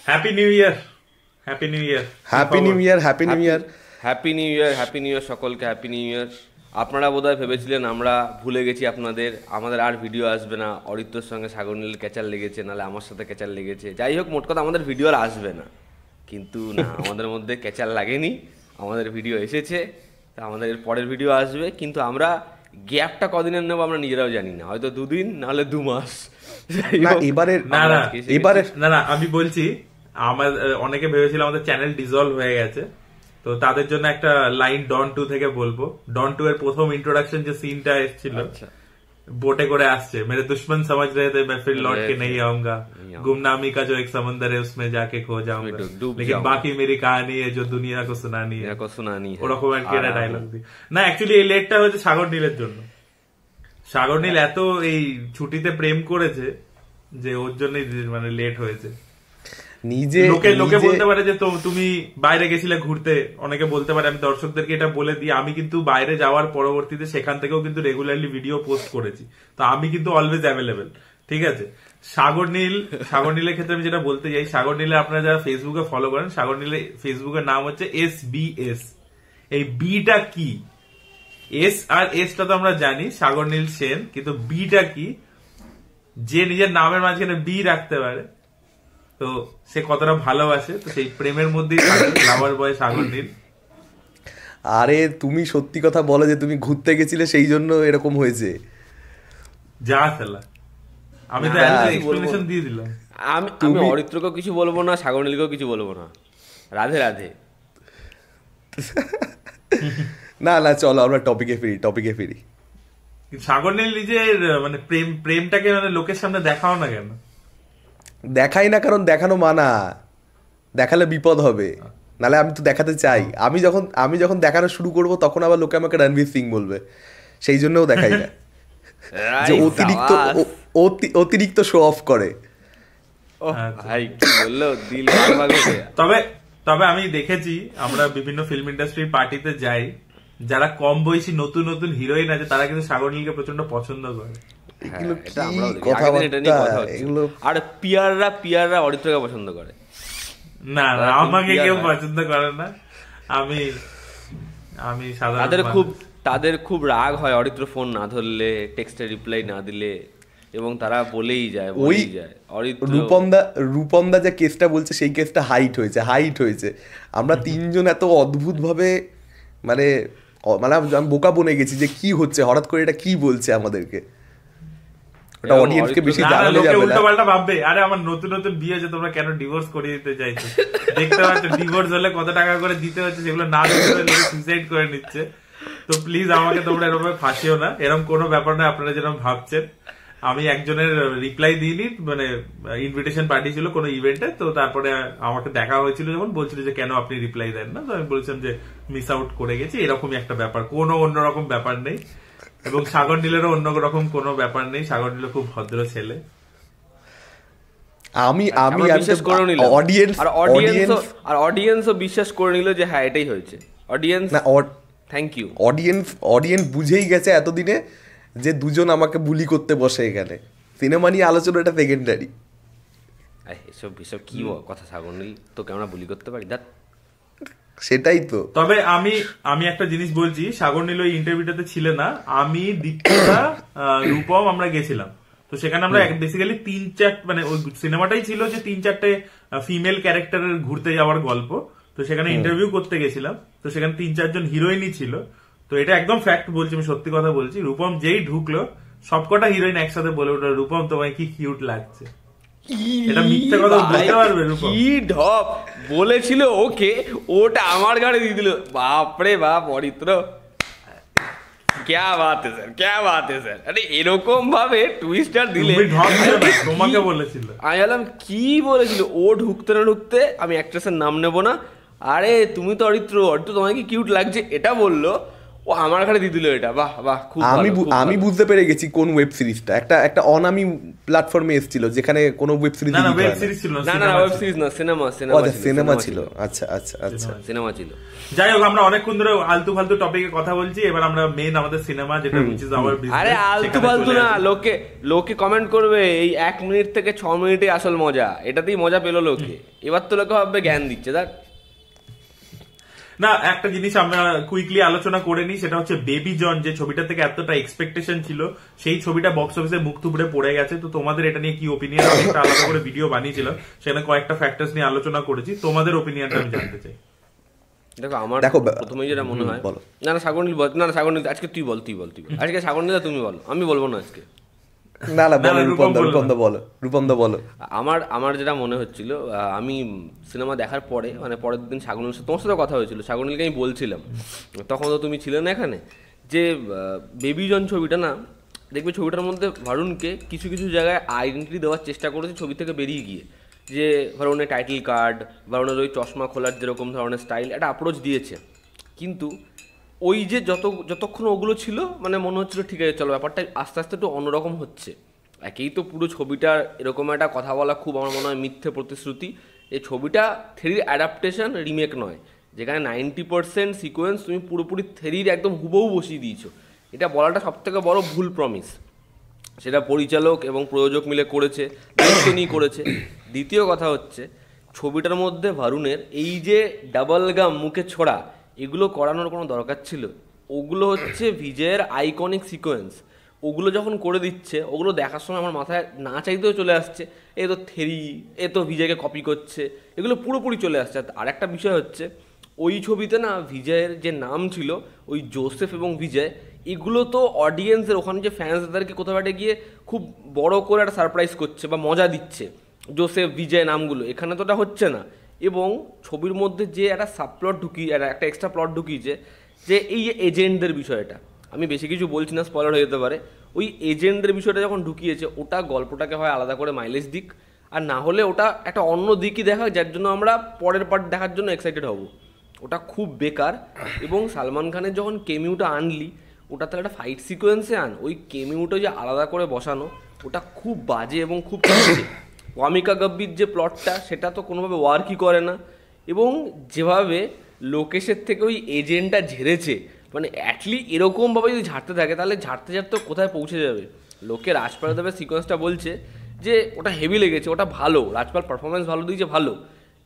Happy new year, happy new year, happy new year, happy new year, happy new year, happy new year সকলকে happy new year. আপনারা বোধহয় ভেবেছিলেন আমরা ভুলে গেছি আমাদের আর ভিডিও আসবে না, অরিত্রর সঙ্গে সাগর নীল ক্যাচার লেগেছে, নাহলে আমার সাথে ক্যাচার লেগেছে, যাই হোক মোট কথা আমাদের ভিডিও আর আসবে না। কিন্তু না, আমাদের মধ্যে ক্যাচার লাগেনি, আমাদের ভিডিও এসেছে, তা আমাদের পরের ভিডিও আসবে। কিন্তু আমরা গ্যাপটা কদিনের নেবো আমরা নিজেরাও জানি না, হয়তো 2 দিন নাহলে 2 মাস। না আমি বলছি, আমার অনেকে ভেবেছিল আমাদের চ্যানেল ডিজলভ হয়ে গেছে, তো তাদের জন্য একটা লাইন ডন 2 থেকে বলবো। ডন 2 এর প্রথম ইন্ট্রোডাকশন যে সিনটা এসেছিল, बोटे করে আসছে, मेरे दुश्मन समझ रहे थे मैं फिर लौट के नहीं आऊंगा, गुमनामी का जो एक समंदर है उसमें जाके खो जाऊंगा, लेकिन बाकी मेरी कहानी है जो दुनिया को सुनानी है, ওরকম আর কি একটা ডায়লগ দি না। অ্যাকচুয়ালি এই লেটটা হচ্ছে সাগর নীলের জন্য। সাগর নীল এত এই ছুটিতে প্রেম করেছে যে ওর জন্যই মানে লেট হয়েছে। নিজে লোকে বলতে পারে যে তুমি বাইরে গেছিলে ঘুরতে, অনেকে বলতে পারে, আমি দর্শকদেরকে এটা বলে দিই, আমি কিন্তু বাইরে যাওয়ার পরবর্তীতে সেখান থেকেও কিন্তু রেগুলারলি ভিডিও পোস্ট করেছি, তো আমি কিন্তু অলওয়েজ অ্যাভেলেবেল, ঠিক আছে। সাগর নীলের ক্ষেত্রে আমি যেটা বলতে চাই, সাগর নীলে আপনারা যারা ফেসবুকে ফলো করেন, সাগর নীলের ফেসবুকের নাম হচ্ছে SBS। এই বিটা কি? এস আর এসটা তো আমরা জানি, সাগর নীল সেন, কিন্তু বিটা কি? যে নিজের নামের মাঝখানে বি রাখতে পারে তো সে কতটা ভালোবাসে, তো সেই প্রেমের মধ্যেই লাভার বয় সাগর নীল। আরে তুমি সত্যি কথা বলো যে তুমি ঘুরতে গেছিলে সেই জন্য এরকম হয়েছে। যা খেলা, আমি তো এক্সপ্লেনেশন দিয়ে দিলাম। আমি অরিত্রকেও কিছু বলবো না, সাগর নীলকেও কিছু বলবো না, রাধে রাধে। না না চলো আমরা টপিকে ফিরি। সাগর নীল নিজের মানে প্রেমটাকে মানে লোকের সামনে দেখাও না কেন? দেখাই না কারণ দেখানো মানা, দেখালে বিপদ হবে, নালে আমি তো দেখাতে চাই। আমি যখন দেখানো শুরু করব তখন আবার লোকে আমাকে রণবীর সিং বলবে, সেই জন্যও দেখাই না, যে অতিরিক্ত শো অফ করে। তবে আমি দেখেছি, আমরা বিভিন্ন ফিল্ম ইন্ডাস্ট্রির পার্টিতে যাই, যারা কম বয়সী নতুন নতুন হিরোইন আছে তারা কিন্তু সাগর নীলকে প্রচন্ড পছন্দ করে। আর পিয়াররা অরিত্রকে পছন্দ করে না, আমাকে কেউ পছন্দ করে না। আমি তাদের খুব রাগ হয় অরিত্র ফোন না ধরলে, টেক্সটে রিপ্লাই না দিলে, এবং তারা বলেই যায় রূপমদা যে কেসটা বলছে সেই কেসটা হাইট হয়েছে। আমরা 3 জন এত অদ্ভুত ভাবে মানে বোকা বনে গেছি যে কি হচ্ছে, হঠাৎ করে এটা কি বলছে আমাদেরকে, ওটা অডিয়েন্সকে বেশি জানানো যাবে না। উল্টোপাল্টা ভাববে, আরে আমার নতুন নতুন বিয়ে হয়েছে, তোমরা কেন ডিভোর্স করিয়ে দিতে চাইছো? দেখতে পাচ্ছ ডিভোর্স হলে কত টাকা করে দিতে হচ্ছে, সেগুলো না দিতে সুইসাইড করে নিচ্ছে। তো প্লিজ আমাকে তোমরা এরকম ফাঁসিও না, এরকম কোনো ব্যাপার না আপনারা যেরকম ভাবছেন। আমি একজনের রিপ্লাই দিইনি, মানে ইনভিটেশন পার্টি ছিল কোনো ইভেন্টে, তো তারপরে আমাকে দেখা হয়েছিল যখন, বলছিল যে কেন আপনি রিপ্লাই দেন না, তো আমি বলছিলাম যে মিস আউট করে গেছি, এরকমই একটা ব্যাপার, কোনো অন্যরকম ব্যাপার নেই। এবং সাগর নীলেরও অন্যরকম কোনো ব্যাপার নেই, সাগর নীল খুব ভদ্র ছেলে। আমি বিশ্বাস করে নিলাম, অডিয়েন্সও বিশ্বাস করে নিল যে হ্যাঁ এটাই হয়েছে। অডিয়েন্স থ্যাংক ইউ, অডিয়েন্স বুঝেই গেছে এতদিনে যে দুজন আমাকে বুলি করতে বসে এখানে, সিনেমা নিয়ে আলোচনা এটা সেকেন্ডারি। এসব কি কথা, সাগর নীল তো কেমন বুলি করতে পারি, সেটাই তো। তবে আমি একটা জিনিস বলছি, সাগর নীল ওই ইন্টারভিউটাতে ছিল না, আমি দীপ্তিকা রূপম আমরা গেছিলাম, তো সেখানে আমরা বেসিক্যালি 3-4 মানে ওই সিনেমাটাই ছিল যে 3-4টে ফিমেল ক্যারেক্টারের ঘুরতে যাওয়ার গল্প, তো সেখানে ইন্টারভিউ করতে গেছিলাম, তো সেখানে 3-4 জন হিরোইনই ছিল। তো এটা একদম ফ্যাক্ট বলছি, আমি সত্যি কথা বলছি, রূপম যেই ঢুকলো সবকটা হিরোইন একসাথে বলে উঠলো, রূপম তোমায় কি কিউট লাগছে। এটা মিথ্যে কথা বলতে পারবে? রূপম কি ঢপ বলেছিল ওকে, ওটা আমার গাড়ি দিয়ে দিল, বাপরে বাপ। অরিত্র क्या बात है স্যার, আরে এরকম ভাবে টুইস্টার দিলে তোমাকে বলেছিল, আমি বললাম কি বলেছিল, ও ঢুকতে না ঢুকতে, আমি অ্যাক্ট্রেসের নাম নেবো না, আরে তুমি তো অরিত্র তোমাকে কি কিউট লাগছে এটা বললো, ও আমার ঘরে দিয়ে দিল এটা, বাহ বাহ, খুব ভালো, খুব আমি ভালো। বুঝতে পেরে গেছি কোন ওয়েব সিরিজটা, একটা অনামি প্ল্যাটফর্মে এসেছিল যেখানে কোনো ওয়েব সিরিজ না না ওয়েব সিরিজ ছিল না না ওয়েব সিরিজ না, সিনেমা সিনেমা ছিল। আচ্ছা আচ্ছা আচ্ছা সিনেমা ছিল। যাই হোক, আমরা অনেকক্ষণ ধরে আলতু ফালতু টপিকে কথা বলছি, এবার আমরা মেন আমাদের সিনেমা যেটা which is our business, আরে আলতু ফালতু না, লোকে কমেন্ট করবে এই 1 মিনিট থেকে 6 মিনিটে আসল মজা, এটাতেই মজা পেলো লোকে। এবার তো লোকে ভাববে জ্ঞান দিচ্ছে। দেখ না, একটা জিনিস আমরা কুইকলি আলোচনা করে নিই, সেটা হচ্ছে বেবি জন, যে ছবিটা থেকে এতটা এক্সপেকটেশন ছিল, সেই ছবিটা বক্স অফিসে মুখ থুবড়ে পড়ে গেছে। তো তোমাদের এটা নিয়ে কি ওপিনিয়ন? আমি একটা আলাদা করে ভিডিও বানিয়েছিলাম, সেখানে কয়েকটা ফ্যাক্টরস নিয়ে আলোচনা করেছি, তোমাদের ওপিনিয়নটা আমি জানতে চাই। দেখো প্রথমে যেটা মনে হয়, না না সাগরনীল বল, না না সাগরনীল আজকে তুই বল আজকে সাগরনীল তুমি বলো, আমি বলবো না আজকে। না না বলো, রূপমদা বলো। আমার যেটা মনে হচ্ছিল, আমি সিনেমা দেখার পরে, মানে পরের দিন সাগরনীল তোমার সাথে কথা হয়েছিল, সাগরনীলকে আমি বলছিলাম, তখন তো তুমি ছিলে না এখানে, যে বেবি জন ছবিটা না, দেখবে ছবিটার মধ্যে ভারুনকে কিছু কিছু জায়গায় আইডেন্টিটি দেওয়ার চেষ্টা করেছে ছবি থেকে বেরিয়ে গিয়ে, যে ভারুনের টাইটেল কার্ড, ভারুনের ওই চশমা খোলার যেরকম ধরনের স্টাইল, একটা অ্যাপ্রোচ দিয়েছে। কিন্তু ওই যে যতক্ষণ ওগুলো ছিল, মানে মনে হচ্ছিল ঠিক আছে চলো ব্যাপারটা আস্তে আস্তে একটু অন্যরকম হচ্ছে। একেই তো পুরো ছবিটার এরকম একটা কথা বলা খুব আমার মনে হয় মিথ্যে প্রতিশ্রুতি। এই ছবিটা থ্রির অ্যাডাপ্টেশন, রিমেক নয়, যেখানে 90% সিকোয়েন্স তুমি পুরোপুরি থ্রির একদম হুবহু বসিয়ে দিয়েছো। এটা বলাটা সবথেকে বড় ভুল প্রমিস। সেটা পরিচালক এবং প্রযোজক মিলে করেছে, দায়িত্ব নিয়ে করেছে। দ্বিতীয় কথা হচ্ছে, ছবিটার মধ্যে ভারুনের এই যে ডাবল গাম মুখে ছোড়া, এগুলো করানোর কোনো দরকার ছিল? ওগুলো হচ্ছে বিজয়ের আইকনিক সিকোয়েন্স। ওগুলো যখন করে দিচ্ছে, ওগুলো দেখার সময় আমার মাথায় না চাইতেও চলে আসছে এ তো থেরি, এ তো বিজয়কে কপি করছে, এগুলো পুরোপুরি চলে আসছে। আর একটা বিষয় হচ্ছে, ওই ছবিতে না বিজয়ের যে নাম ছিল, ওই জোসেফ এবং বিজয়, এগুলো তো অডিয়েন্সের ওখানে যে ফ্যান্সদেরকে কোথাও একটা গিয়ে খুব বড় করে একটা সারপ্রাইজ করছে বা মজা দিচ্ছে, জোসেফ বিজয় নামগুলো। এখানে তো ওটা হচ্ছে না। এবং ছবির মধ্যে যে একটা সাবপ্লট একটা এক্সট্রা প্লট ঢুকিয়েছে, যে এই যে এজেন্টদের বিষয়টা, আমি বেশি কিছু বলছি না, স্পয়লার হয়ে যেতে পারে। ওই এজেন্টদের বিষয়টা যখন ঢুকিয়েছে, ওটা গল্পটাকে হয় আলাদা করে মাইলেজ দিক, আর না হলে ওটা একটা অন্য দিকই দেখা, যার জন্য আমরা পরের পার্ট দেখার জন্য এক্সাইটেড হব। ওটা খুব বেকার। এবং সালমান খানের যখন কেমিউটা আনলি, ওটা তাহলে একটা ফাইট সিকোয়েন্সে আন, ওই কেমিউটা যে আলাদা করে বসানো, ওটা খুব বাজে এবং খুব বাজে। ওয়ামিকা গব্বির যে প্লটটা, সেটা তো কোনোভাবে ওয়ার্কই করে না। এবং যেভাবে লোকেশের থেকে ওই এজেন্টটা ঝেড়েছে, মানে অ্যাটলি এরকমভাবে যদি ঝাড়তে থাকে, তাহলে ঝাড়তে ঝাড়তে কোথায় পৌঁছে যাবে। লোকে রাজপাল দেবের সিকোয়েন্সটা বলছে যে ওটা হেভি লেগেছে, ওটা ভালো, রাজপাল পারফরমেন্স ভালো দিয়েছে, ভালো।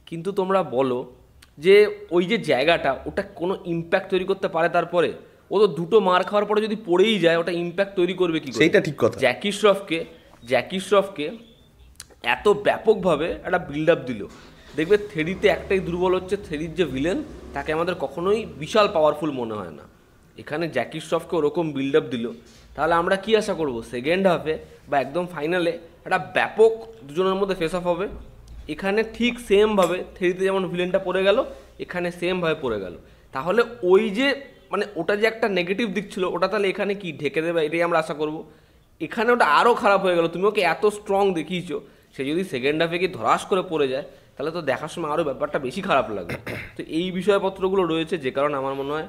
কিন্তু তোমরা বলো যে ওই যে জায়গাটা, ওটা কোনো ইম্প্যাক্ট তৈরি করতে পারে? তারপরে ও তো দুটো মার খাওয়ার পরে যদি পড়েই যায়, ওটা ইম্প্যাক্ট তৈরি করবে কি করে? সেইটা ঠিক কথা। জ্যাকি শ্রফকে এত ব্যাপকভাবে একটা বিল্ড আপ দিল। দেখবে থ্রিতে একটাই দুর্বল হচ্ছে, থ্রির যে ভিলেন, তাকে আমাদের কখনোই বিশাল পাওয়ারফুল মনে হয় না। এখানে জ্যাকি শ্রফকে ওরকম বিল্ড আপ দিল, তাহলে আমরা কি আশা করব? সেকেন্ড হাফে বা একদম ফাইনালে একটা ব্যাপক দুজনের মধ্যে ফেস অফ হবে। এখানে ঠিক সেমভাবে থ্রিতে যেমন ভিলেনটা পড়ে গেল, এখানে সেমভাবে পড়ে গেল। তাহলে ওই যে মানে ওটা যে একটা নেগেটিভ দিক ছিল, ওটা তাহলে এখানে কি ঢেকে দেবে, এটাই আমরা আশা করব। এখানে ওটা আরও খারাপ হয়ে গেল। তুমি ওকে এত স্ট্রং দেখিয়েছো, সে যদি সেকেন্ড হাফে কি ধরাস করে পড়ে যায়, তাহলে তো দেখার সময় আরও ব্যাপারটা বেশি খারাপ লাগবে। তো এই বিষয়পত্রগুলো রয়েছে, যে কারণে আমার মনে হয়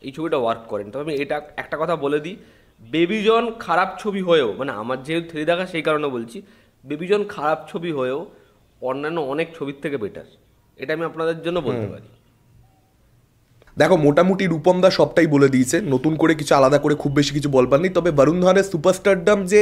এই ছবিটা ওয়ার্ক করেন। তবে আমি এটা একটা কথা বলে দিই, বেবি জন খারাপ ছবি হয়েও, মানে আমার যেহেতু থ্রি দেখা সেই কারণে বলছি, বেবি জন খারাপ ছবি হয়েও অন্যান্য অনেক ছবির থেকে বেটার, এটা আমি আপনাদের জন্য বলতে পারি। দেখো মোটামুটি রূপমদা সবটাই বলে দিয়েছে, নতুন করে কিছু আলাদা করে খুব বেশি কিছু বলবার নেই। তবে বরুণ ধাওয়ানের সুপারস্টারডাম, যে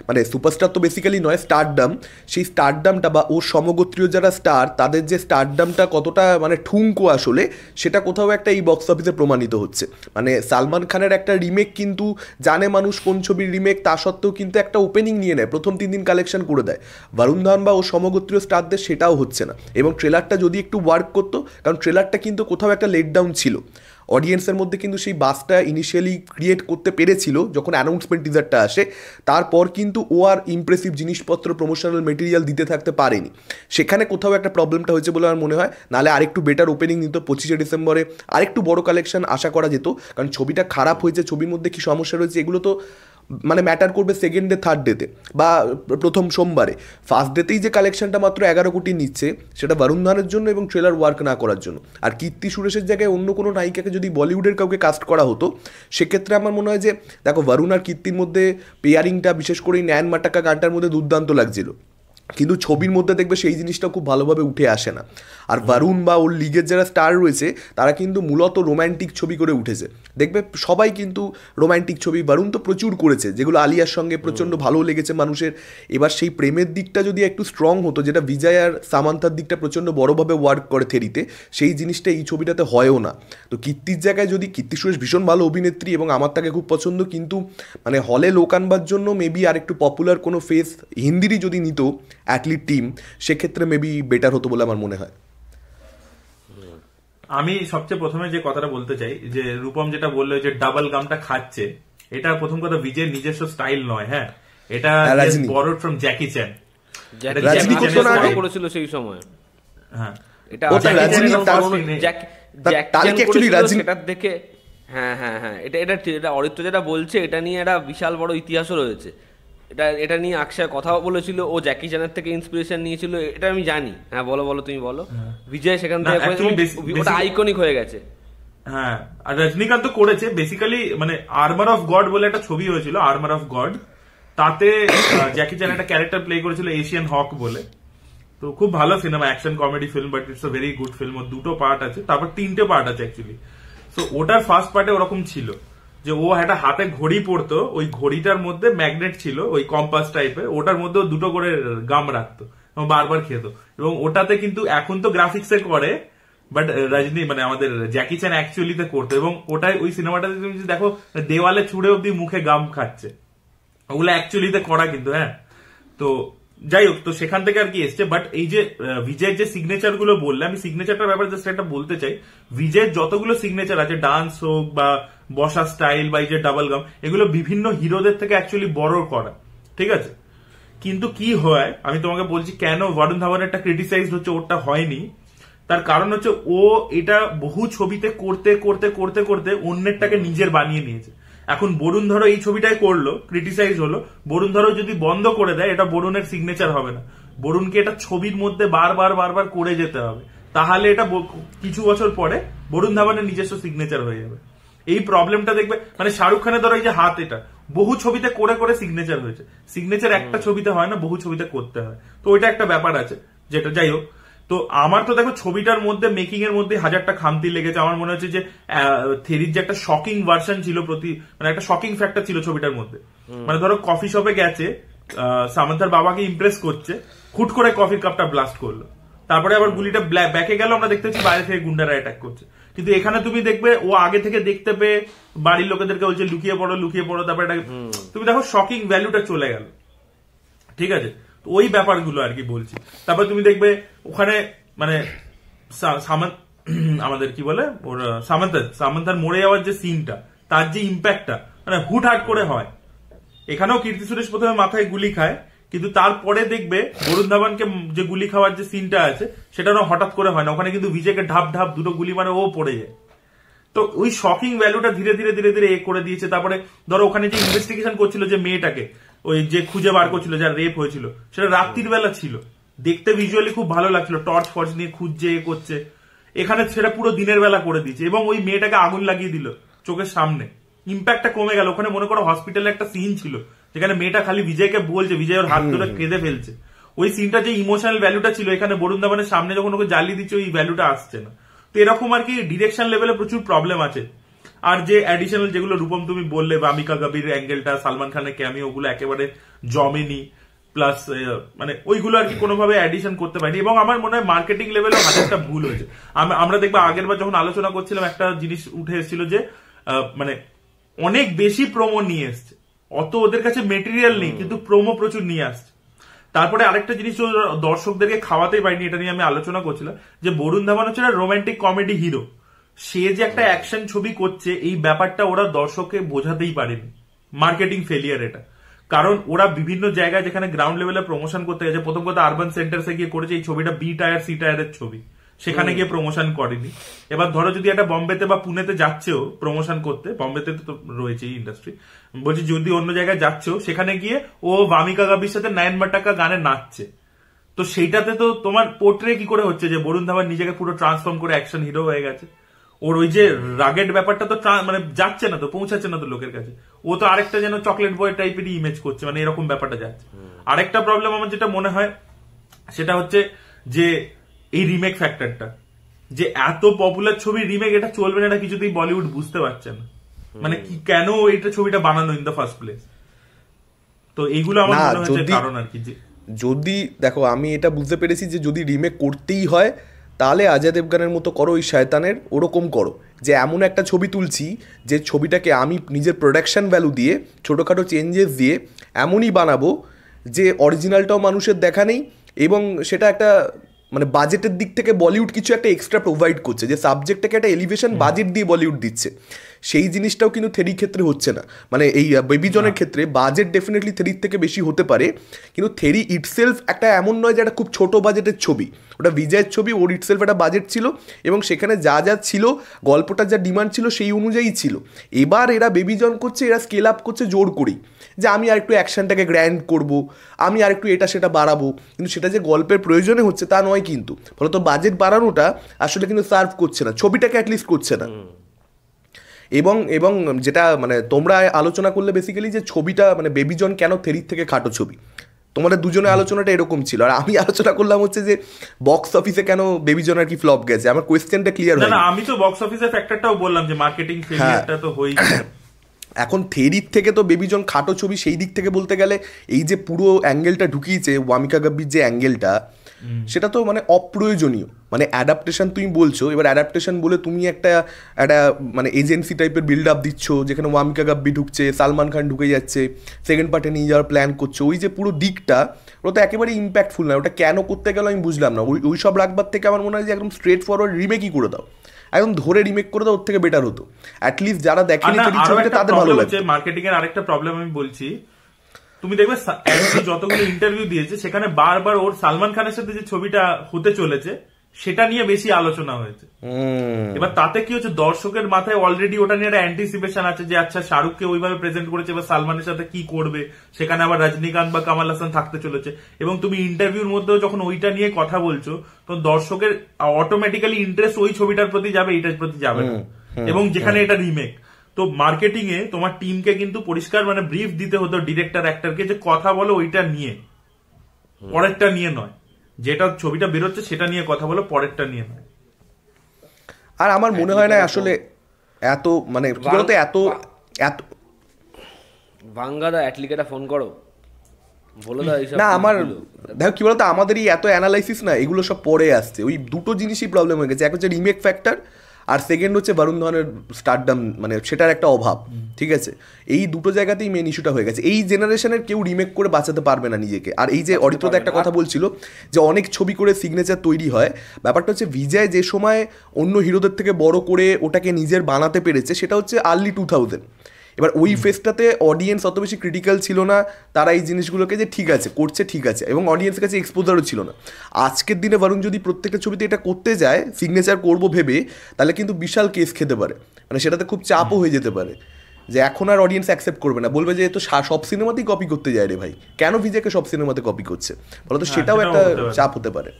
মানে সুপারস্টার তো বেসিক্যালি নয়, স্টারডাম, সেই স্টারডামটা বা ওর সমগোত্রীয় যারা স্টার, তাদের যে স্টারডামটা কতটা মানে ঠুনকো আসলে, সেটা কোথাও একটা এই বক্স অফিসে প্রমাণিত হচ্ছে। মানে সালমান খানের একটা রিমেক কিন্তু জানে মানুষ কোন ছবির রিমেক, তা সত্ত্বেও কিন্তু একটা ওপেনিং নিয়ে নেয়, প্রথম 3 দিন কালেকশন করে দেয়। বরুণ ধাওয়ান বা ওর সমগোত্রীয় স্টারদের সেটাও হচ্ছে না। এবং ট্রেলারটা যদি একটু ওয়ার্ক করতো, কারণ ট্রেলারটা কিন্তু কোথাও একটা লেট ডাউন ছিল, অডিয়েন্সের মধ্যে কিন্তু সেই বাসটা ইনিশিয়ালি ক্রিয়েট করতে পেরেছিল যখন অ্যানাউন্সমেন্ট টিজারটা আসে। তারপর কিন্তু ও আর ইমপ্রেসিভ জিনিসপত্র, প্রমোশনাল মেটেরিয়াল দিতে থাকতে পারেনি। সেখানে কোথাও একটা প্রবলেমটা হয়েছে বলে আমার মনে হয়। নাহলে আরেকটু বেটার ওপেনিং নিত, 25শে ডিসেম্বরে আরেকটু বড় কালেকশন আশা করা যেত। কারণ ছবিটা খারাপ হয়েছে, ছবির মধ্যে কী সমস্যা রয়েছে, এগুলো তো মানে ম্যাটার করবে সেকেন্ড ডে থার্ড ডেতে বা প্রথম সোমবারে। ফার্স্ট ডেতেই যে কালেকশনটা মাত্র 11 কোটি নিচ্ছে সেটা বরুণ ধাওয়ানের জন্য এবং ট্রেলার ওয়ার্ক না করার জন্য। আর কীর্তি সুরেশের জায়গায় অন্য কোনো নায়িকাকে যদি বলিউডের কাউকে কাস্ট করা হতো সেক্ষেত্রে আমার মনে হয় যে দেখো বরুণ আর কীর্তির মধ্যে পেয়ারিংটা বিশেষ করে ন্যান মাটাক্কা গানটার মধ্যে দুর্দান্ত লাগছিল, কিন্তু ছবির মধ্যে দেখবে সেই জিনিসটা খুব ভালোভাবে উঠে আসে না। আর বরুণ বা ওর লিগের যারা স্টার রয়েছে তারা কিন্তু মূলত রোম্যান্টিক ছবি করে উঠেছে, দেখবে সবাই কিন্তু রোম্যান্টিক ছবি, বরুণ তো প্রচুর করেছে যেগুলো আলিয়ার সঙ্গে প্রচণ্ড ভালো লেগেছে মানুষের। এবার সেই প্রেমের দিকটা যদি একটু স্ট্রং হতো, যেটা বিজয় আর সামান্থার দিকটা প্রচণ্ড বড়োভাবে ওয়ার্ক করে থেরিতে, সেই জিনিসটা এই ছবিটাতে হয়ও না। তো কীর্তির জায়গায় যদি, কীর্তি সুরেশ ভীষণ ভালো অভিনেত্রী এবং আমার তাকে খুব পছন্দ, কিন্তু মানে হলে লোক আনবার জন্য মেবি আর একটু পপুলার কোনো ফেস হিন্দিরই যদি নিত অ্যাথলিট টিম, সেক্ষেত্রে মেবি বেটার হতো বলে আমার মনে হয়। আমি সবচেয়ে প্রথমে যে কথাটা বলতে চাই, যে রূপম যেটা বললো যে ডাবল গামটা খাচ্ছে, এটা প্রথম কথা বিজয়ের নিজস্ব স্টাইল নয়। হ্যাঁ, এটা বরোড ফ্রম জ্যাকি চ্যান। রাজনী করেছিল সেই সময়। হ্যাঁ, এটা সেটার দেখে হ্যাঁ হ্যাঁ হ্যাঁ এটা এটা এটা অরিত্র যেটা বলছে এটা নিয়ে একটা বিশাল বড় ইতিহাসও রয়েছে। এটা নিয়ে আকশায় কথাও বলেছিল, ও জ্যাকি চ্যানের থেকে ইন্সপিরেশন নিয়েছিল, এটা আমি জানি। হ্যাঁ বলো বলো, তুমি বলো। বিজয় সেখান থেকে ওটা আইকনিক হয়ে গেছে। হ্যাঁ, আর রজনীকান্ত করেছে বেসিক্যালি, মানে আর্মার অফ গড বলে একটা ছবি হয়েছিল, আর্মার অফ গড, তাতে জ্যাকি চ্যান একটা ক্যারেক্টার প্লে করেছিল এশিয়ান হক বলে। তো খুব ভালো cinema, action comedy film, but it's a very good film. ওর 2টো পার্ট আছে, তারপর 3টে পার্ট আছে অ্যাকচুয়ালি। তো ওটার ফার্স্ট পার্টে ওরকম ছিল যে ও একটা হাতে ঘড়ি পরতো, ওই ঘড়িটার মধ্যে ম্যাগনেট ছিল ওই কম্পাস টাইপের, ওটার মধ্যে 2টো করে গাম রাখতো এবং বারবার খেতো। এবং ওটাতে কিন্তু এখন তো গ্রাফিক্সে করে, বাট রজনী মানে আমাদের জ্যাকি চ্যান অ্যাকচুয়ালিতে করতো। এবং ওটাই ওই সিনেমাটাতে তুমি দেখো দেওয়ালে ছুড়ে অব্দি মুখে গাম খাচ্ছে, ওগুলো অ্যাকচুয়ালিতে করা কিন্তু। হ্যাঁ, তো যাই হোক, তো সেখান থেকে আর কি এসছে। বাট এই যে বিজয়ের যে সিগনেচার গুলো বললে, আমি সিগনেচারটার ব্যাপারে জাস্ট একটা বলতে চাই। বিজয়ের যতগুলো সিগনেচার আছে, ডান্স হোক বা বসা স্টাইল বা এই যে ডাবল গাম, এগুলো বিভিন্ন হিরোদের থেকে অ্যাকচুয়ালি বড় করা, ঠিক আছে? কিন্তু কি হয় আমি তোমাকে বলছি কেন বরুণ ধাওয়ানেরটা ক্রিটিসাইজ হচ্ছে, ওটা হয়নি। তার কারণ হচ্ছে ও এটা বহু ছবিতে করতে করতে করতে করতে অন্যেরটাকে নিজের বানিয়ে নিয়েছে। এখন বরুণ ধরো এই ছবিটাই করলো, ক্রিটিসাইজ হলো, বরুণ ধরো যদি বন্ধ করে দেয়, এটা বরুণের সিগনেচার হবে না। বরুণকে এটা ছবির মধ্যে বারবার বারবার করে যেতে হবে, তাহলে এটা কিছু বছর পরে বরুণ ধাওয়ানের নিজস্ব সিগনেচার হয়ে যাবে। এই প্রবলেমটা দেখবে, মানে শাহরুখ খানের ধরো এই যে হাত, এটা বহু ছবিতে করে করে সিগনেচার হয়েছে। সিগনেচার একটা ছবিতে হয় না, বহু ছবিতে করতে হয়। তো ওইটা একটা ব্যাপার আছে যেটা, যাই হোক। তো আমার তো দেখো ছবিটার মধ্যে মেকিং এর মধ্যে হাজারটা খামতি লেগেছে। আমার মনে হচ্ছে যে থেরির যে একটা শকিং ভার্সন ছিল, মানে একটা শকিং ফ্যাক্টর ছিল ছবিটার মধ্যে। মানে ধরো কফি শপে গেছে, সামান্থার বাবাকে ইমপ্রেস করছে, হুট করে কফির কাপটা ব্লাস্ট করলো, তারপরে আবার গুলিটা ব্যাকে গেল, আমরা দেখতে পাচ্ছি বাইরে থেকে গুন্ডারা অ্যাটাক করছে। কিন্তু এখানে তুমি দেখবে ও আগে থেকে দেখতে পেয়ে বাড়ির লোকেদেরকে বলছে লুকিয়ে পড়ো লুকিয়ে পড়ো, তারপরে তুমি দেখো শকিং ভ্যালুটা চলে গেল, ঠিক আছে? ওই ব্যাপারগুলো আর কি বলছি। তারপর তুমি দেখবে ওখানে মানে আমাদের কি বলে ওর সামান্থার মরে যাওয়ার যে সিনটা, তার যে ইম্প্যাক্টটা মানে হুটহাট করে হয়। এখানেও কীর্তি সুরেশ প্রথমে মাথায় গুলি খায়, কিন্তু তারপরে দেখবে বরুণ ধাওয়ানকে যে গুলি খাওয়ার যে সিনটা আছে সেটা হঠাৎ করে হয় না, ওখানে কিন্তু বিজয়কে ঢাপ ঢাপ 2টো গুলি মানে ও পড়ে যায়। তো ওই শকিং ভ্যালুটা ধীরে ধীরে ধীরে ধীরে এ করে দিয়েছে। তারপরে ধরো ওখানে যে ইনভেস্টিগেশন করছিল যে মেয়েটাকে, ওই যে খুঁজে বার করছিল যার রেপ হয়েছিল, সেটা রাত্রির বেলা ছিল, দেখতে ভিজুয়ালি খুব ভালো লাগছিল, টর্চ ফর্চ নিয়ে খুঁজছে এ করছে। এখানে সেটা পুরো দিনের বেলা করে দিয়েছে এবং ওই মেয়েটাকে আগুন লাগিয়ে দিল চোখের সামনে, ইম্প্যাক্টটা কমে গেল। ওখানে মনে করো হসপিটালে একটা সিন ছিল যেখানে মেয়েটা খালি বিজয়কে বলছে, বিজয় ওর হাত ধরে কেঁদে ফেলছে, ওই সিনটা যে ইমোশনাল ভ্যালুটা ছিল এখানে বরুণ ধাওয়ানের সামনে যখন ওকে জ্বালিয়ে দিচ্ছে ওই ভ্যালুটা আসছে না। তো এরকম আর কি ডিরেকশন লেভেলে প্রচুর প্রবলেম আছে। আর যে অ্যাডিশনাল যেগুলো রূপম তুমি বললে, বামিকা গাবির অ্যাঙ্গেলটা, সালমান খানের ক্যামিও, ওগুলো একেবারে জমেনি, প্লাস মানে ওইগুলো আর কি কোনোভাবে অ্যাডিশন করতে পারেনি। এবং আমার মনে হয় মার্কেটিং লেভেলে হাজারটা ভুল হয়েছে। আমরা দেখবো আগের বার যখন আলোচনা করছিলাম একটা জিনিস উঠে এসেছিল যে মানে অনেক বেশি প্রোমো নিয়ে এসছে, অত ওদের কাছে মেটেরিয়াল নেই কিন্তু প্রোমো প্রচুর নিয়ে আসছে। তারপরে আরেকটা জিনিস দর্শকদেরকে খাওয়াতেই পারিনি, এটা নিয়ে আমি আলোচনা করছিলাম যে বরুণ ধাওয়ান হচ্ছে একটা রোমান্টিক কমেডি হিরো, সে যে একটা অ্যাকশন ছবি করছে এই ব্যাপারটা ওরা দর্শককে বোঝাতেই পারেনি। মার্কেটিং ফেলিয়ার এটা, কারণ ওরা বিভিন্ন জায়গায় যেখানে গ্রাউন্ড লেভেলে প্রমোশন করতে গেছে, প্রথম কথা আরবান সেন্টার্সে গিয়ে করেছে এই ছবিটা বি টায়ার সি টায়ারের ছবি, সেখানে গিয়ে প্রমোশন করেনি। এবার ধরো যদি একটা বম্বেতে বা পুনেতে যাচ্ছেও প্রমোশন করতে, বম্বেতে তো রয়েছে ইন্ডাস্ট্রি, বলছি যদি অন্য জায়গায় যাচ্ছেও সেখানে গিয়ে ও ভামিকা গাবির সাথে নায়ন মাট্টাকা গানে নাচছে, তো সেইটাতে তো তোমার পোর্ট্রে কি করে হচ্ছে যে বরুণ ধাওয়ান নিজেকে পুরো ট্রান্সফর্ম করে অ্যাকশন হিরো হয়ে গেছে। ওর ওই যে রাগেড ব্যাপারটা তো মানে যাচ্ছে না, তো পৌঁছাচ্ছে না তো লোকের কাছে। ও তো আরেকটা যেন চকলেট বয় টাইপেরই ইমেজ করছে, মানে এরকম ব্যাপারটা যাচ্ছে। আরেকটা প্রবলেম আমার যেটা মনে হয় সেটা হচ্ছে যে এই রিমেক ফ্যাক্টরটা, যে এত পপুলার ছবি রিমেক এটা চলবে না, এটা কিছুতেই বলিউড বুঝতে পারছে না, মানে কি কেন এইটা ছবিটা বানানো ইন দ্য ফার্স্ট প্লেস। তো এইগুলো আমার মনে হচ্ছে কারণ আর কি। যদি দেখো আমি এটা বুঝতে পেরেছি যে যদি রিমেক করতেই হয় তাহলে অজয় দেবগানের মতো করো, ওই শয়তানের ওরকম করো, যে এমন একটা ছবি তুলছি যে ছবিটাকে আমি নিজের প্রোডাকশন ভ্যালু দিয়ে ছোটোখাটো চেঞ্জেস দিয়ে এমনই বানাবো যে অরিজিনালটাও মানুষের দেখা নেই, এবং সেটা একটা মানে বাজেটের দিক থেকে বলিউড কিছু একটা এক্সট্রা প্রোভাইড করছে, যে সাবজেক্টটাকে একটা এলিভেশন বাজেট দিয়ে বলিউড দিচ্ছে। সেই জিনিসটাও কিন্তু থেরির ক্ষেত্রে হচ্ছে না, মানে এই বেবি জনের ক্ষেত্রে বাজেট ডেফিনেটলি থেরির থেকে বেশি হতে পারে, কিন্তু থেরি ইটসেলফ একটা এমন নয় যে একটা খুব ছোট বাজেটের ছবি, ওটা বিজয়ের ছবি, ওর ইটসেলফ একটা বাজেট ছিল এবং সেখানে যা যা ছিল গল্পটার যা ডিমান্ড ছিল সেই অনুযায়ী ছিল। এবার এরা বেবি জন করছে, এরা স্কেল আপ করছে জোর করেই, যে আমি আর একটু অ্যাকশনটাকে গ্র্যান্ড করব, আমি আর একটু এটা সেটা বাড়াবো, কিন্তু সেটা যে গল্পের প্রয়োজনে হচ্ছে তা নয়, কিন্তু ফলত বাজেট বাড়ানোটা আসলে কিন্তু সার্ভ করছে না, ছবিটাকে অ্যাটলিস্ট করছে না। এবং এবং যেটা মানে তোমরা আলোচনা করলে বেসিক্যালি যে ছবিটা মানে বেবি জন কেন থেরির থেকে খাটো ছবি, তোমাদের দুজনের আলোচনাটা এরকম ছিল, আর আমি আলোচনা করলাম হচ্ছে যে বক্স অফিসে কেন বেবি জন আর কি ফ্লপ গেছে। আমার কোয়েশ্চেনটা ক্লিয়ার হয় না। আমি তো বক্স অফিসের ফ্যাক্টরটাও বললাম যে মার্কেটিং ফেলিয়ারটা তো হয়েছে। এখন থেরির থেকে তো বেবি জন খাটো ছবি, সেই দিক থেকে বলতে গেলে এই যে পুরো অ্যাঙ্গেলটা ঢুকিয়েছে ওয়ামিকা গাব্বির যে অ্যাঙ্গেলটা, সেটা তো মানে অপ্রয়োজনীয়। মানে অ্যাডাপ্টেশন তুমি বলছো, এবার অ্যাডাপ্টেশন বলে তুমি একটা মানে এজেন্সি টাইপের বিল্ড আপ দিচ্ছ, যেখানে ওয়ামিকা গাব্বি ঢুকছে, সালমান খান ঢুকে যাচ্ছে, সেকেন্ড পার্টে নিয়ে যাওয়ার প্ল্যান করছো, ওই যে পুরো দিকটা ওটা তো একেবারেই ইম্প্যাক্টফুল না। ওটা কেন করতে গেল আমি বুঝলাম না। ওই সব রাখবার থেকে আমার মনে হয় যে একদম স্ট্রেট ফরওয়ার্ড রিমেকই করে দাও, একদম ধরে রিমেক করে দাও, ওর থেকে বেটার হতো। অ্যাটলিস্ট যারা দেখেনি তাদের ভালো লাগছে। মার্কেটিং এর আরেকটা প্রবলেম আমি বলছি, তুমি দেখবে যতগুলো ইন্টারভিউ দিয়েছে সেখানে বারবার ওর সালমান খানের সাথে যে ছবিটা হতে চলেছে সেটা নিয়ে বেশি আলোচনা হয়েছে। এবার তাতে কি হচ্ছে, দর্শকের মাথায় অলরেডি ওটা নিয়ে একটা অ্যান্টিসিপেশন আছে যে আচ্ছা শাহরুখকে ওইভাবে প্রেজেন্ট করেছে, এবার সালমানের সাথে কি করবে, সেখানে আবার রজনীকান্ত বা কামাল হাসান থাকতে চলেছে, এবং তুমি ইন্টারভিউর মধ্যেও যখন ওইটা নিয়ে কথা বলছো তখন দর্শকের অটোমেটিক্যালি ইন্টারেস্ট ওই ছবিটার প্রতি যাবে, এটার প্রতি যাবে না। এবং যেখানে এটা রিমেক, তো মার্কেটিং এ তোমার টিমকে কিন্তু পরিষ্কার মানে ব্রিফ দিতে হতো ডিরেক্টর অ্যাক্টরকে, যে কথা বলো ওইটা নিয়ে, পরেরটা নিয়ে নয়, যেটা ছবিটা বেরোচ্ছে সেটা নিয়ে কথা বলো, পরেরটা নিয়ে নয়। আর আমার মনে হয় না আসলে এত মানে কি বলতো এত এত বাঙ্গাদা অ্যাটলিকেটা ফোন করো, বলে দাও এইসব না। আমার দেখো কি বলতো, আমাদের এই এত অ্যানালাইসিস না, এগুলো সব পরে আসছে। ওই দুটো জিনিসই প্রবলেম হয়ে গেছে, এক হচ্ছে রিমেক ফ্যাক্টর, আর সেকেন্ড হচ্ছে বরুণ ধাওয়ানের স্টারডাম, মানে সেটার একটা অভাব। ঠিক আছে, এই দুটো জায়গাতেই মেন ইস্যুটা হয়ে গেছে। এই জেনারেশনের কেউ রিমেক করে বাঁচাতে পারবে না নিজেকে। আর এই যে অরিত্রদা একটা কথা বলছিল যে অনেক ছবি করে সিগনেচার তৈরি হয়, ব্যাপারটা হচ্ছে বিজয় যে সময় অন্য হিরোদের থেকে বড় করে ওটাকে নিজের বানাতে পেরেছে সেটা হচ্ছে আর্লি 2000। এবার ওই ফেজটাতে অডিয়েন্স অত বেশি ক্রিটিক্যাল ছিল না, তারা এই জিনিসগুলোকে যে ঠিক আছে করছে ঠিক আছে, এবং অডিয়েন্সের কাছে এক্সপোজারও ছিল না। আজকের দিনে বরং যদি প্রত্যেকটা ছবিতে এটা করতে যায় সিগনেচার করবো ভেবে, তাহলে কিন্তু বিশাল কেস খেতে পারে, মানে সেটাতে খুব চাপও হয়ে যেতে পারে, যে এখন আর অডিয়েন্স অ্যাকসেপ্ট করবে না, বলবে যে তো সব সিনেমাতেই কপি করতে যায় রে ভাই, কেন বিজয়কে সব সিনেমাতে কপি করছে, বলতো সেটাও একটা চাপ হতে পারে।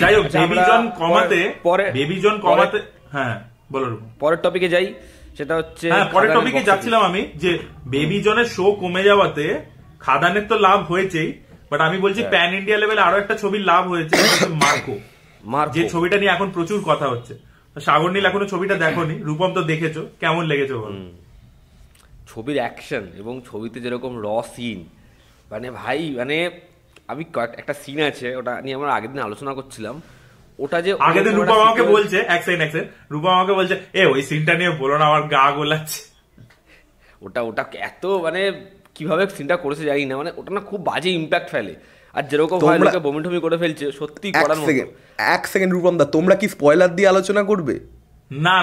যাই হোক, বেবিজন কমাতে হ্যাঁ বলো, পরের টপিকে যাই। সেটা হচ্ছে পরের টপিকে যাচ্ছিলাম আমি, যে বেবি জনের শো কমে যাওয়াতে খাদানের তো লাভ হয়েছেই, বাট আমি বলছি প্যান ইন্ডিয়া লেভেলে আরো একটা ছবির লাভ হয়েছে, মার্কো, যে ছবিটা নিয়ে এখন প্রচুর কথা হচ্ছে। সাগর নীল এখনো ছবিটা দেখোনি, রূপম তো দেখেছো, কেমন লেগেছে বল? ছবির অ্যাকশন এবং ছবিতে যেরকম র সিন, মানে ভাই মানে আমি একটা সিন আছে ওটা নিয়ে আমরা আগের দিন আলোচনা করছিলাম, ওটা যে আগের দিন রূপম আমাকে বলছে এক সেকেন্ড রূপম আমাকে বলছে ওই সিনটা নিয়ে বলো না, আমার গা গোলাচ্ছে। ওটা এত মানে কিভাবে সিনটা করেছে জানি না, মানে ওটা না খুব বাজে ইম্প্যাক্ট ফেলে, আর যেরকম হয় লোকে বমি টমি করে ফেলছে, সত্যি করার মতো। এক সেকেন্ড রূপম দা, তোমরা কি স্পয়লার দিয়ে আলোচনা করবে? না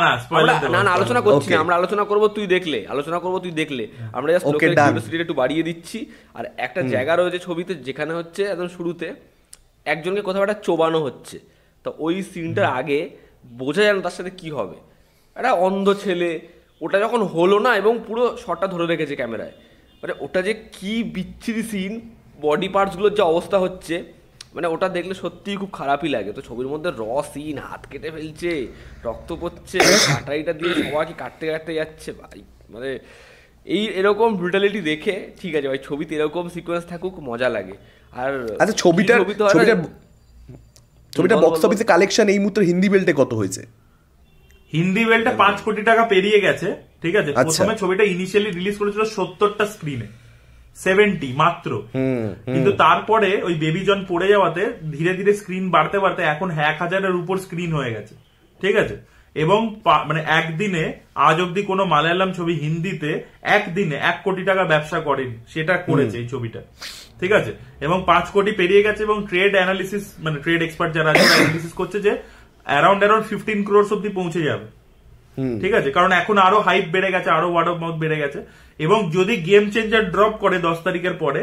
আলোচনা করছি না, আমরা আলোচনা করবো তুই দেখলে, আমরা জাস্ট লোকের কিউরিওসিটিটা একটু বাড়িয়ে দিচ্ছি। আর একটা জায়গা রয়েছে ছবিতে যেখানে হচ্ছে একদম শুরুতে একজনকে কোথাও একটা চোবানো হচ্ছে, তো ওই সিনটার আগে বোঝা যায় না তার সাথে কি হবে। একটা অন্ধ ছেলে, ওটা যখন হলো না এবং পুরো শটটা ধরে রেখেছে ক্যামেরায়, মানে ওটা যে কি বিচ্ছিরি সিন, বডি পার্টসগুলোর যে অবস্থা হচ্ছে, মানে ওটা দেখলে সত্যিই খুব খারাপই লাগে। তো ছবির মধ্যে সিন, হাত কেটে ফেলছে, রক্ত পড়ছে, কাটারিটা দিয়ে সবাইকে কাটতে কাটতে যাচ্ছে ভাই, মানে এরকম ব্রুটালিটি দেখে ঠিক আছে ভাই, ছবিতে এরকম সিকোয়েন্স থাকুক, মজা লাগে। আর আচ্ছা, ছবিটা বক্স অফিসে কালেকশন এই মুহূর্তে হিন্দি বেল্টে কত হয়েছে? হিন্দি বেল্টে 5 কোটি টাকা পেরিয়ে গেছে, ঠিক আছে। প্রথমে ছবিটা ইনিশিয়ালি রিলিজ করেছিল 70টা স্ক্রিনে, 70 মাত্র, কিন্তু তারপরে ওই বেবি জন পড়ে যাওয়াতে ধীরে ধীরে স্ক্রিন বাড়তে বাড়তে এখন 1000-এর উপর স্ক্রিন হয়ে গেছে, ঠিক আছে। এবং মানে একদিনে আজ অব্দি কোনো মালায়ালাম ছবি হিন্দিতে একদিনে 1 কোটি টাকা ব্যবসা করেনি, সেটা করেছে এই ছবিটা, ঠিক আছে। এবং 5 কোটি পেরিয়ে গেছে, এবং ট্রেড অ্যানালিসিস মানে ট্রেড এক্সপার্ট যারা আছে অ্যানালিসিস করছে যে অ্যারাউন্ড 15 ক্রোর অব্দি পৌঁছে যাবে, ঠিক আছে। কারণ এখন আরো হাইপ বেড়ে গেছে, আরো ওয়ার্ড অফ মাউথ বেড়ে গেছে। এবং যদি গেম চেঞ্জার ড্রপ করে 10 তারিখের পরে,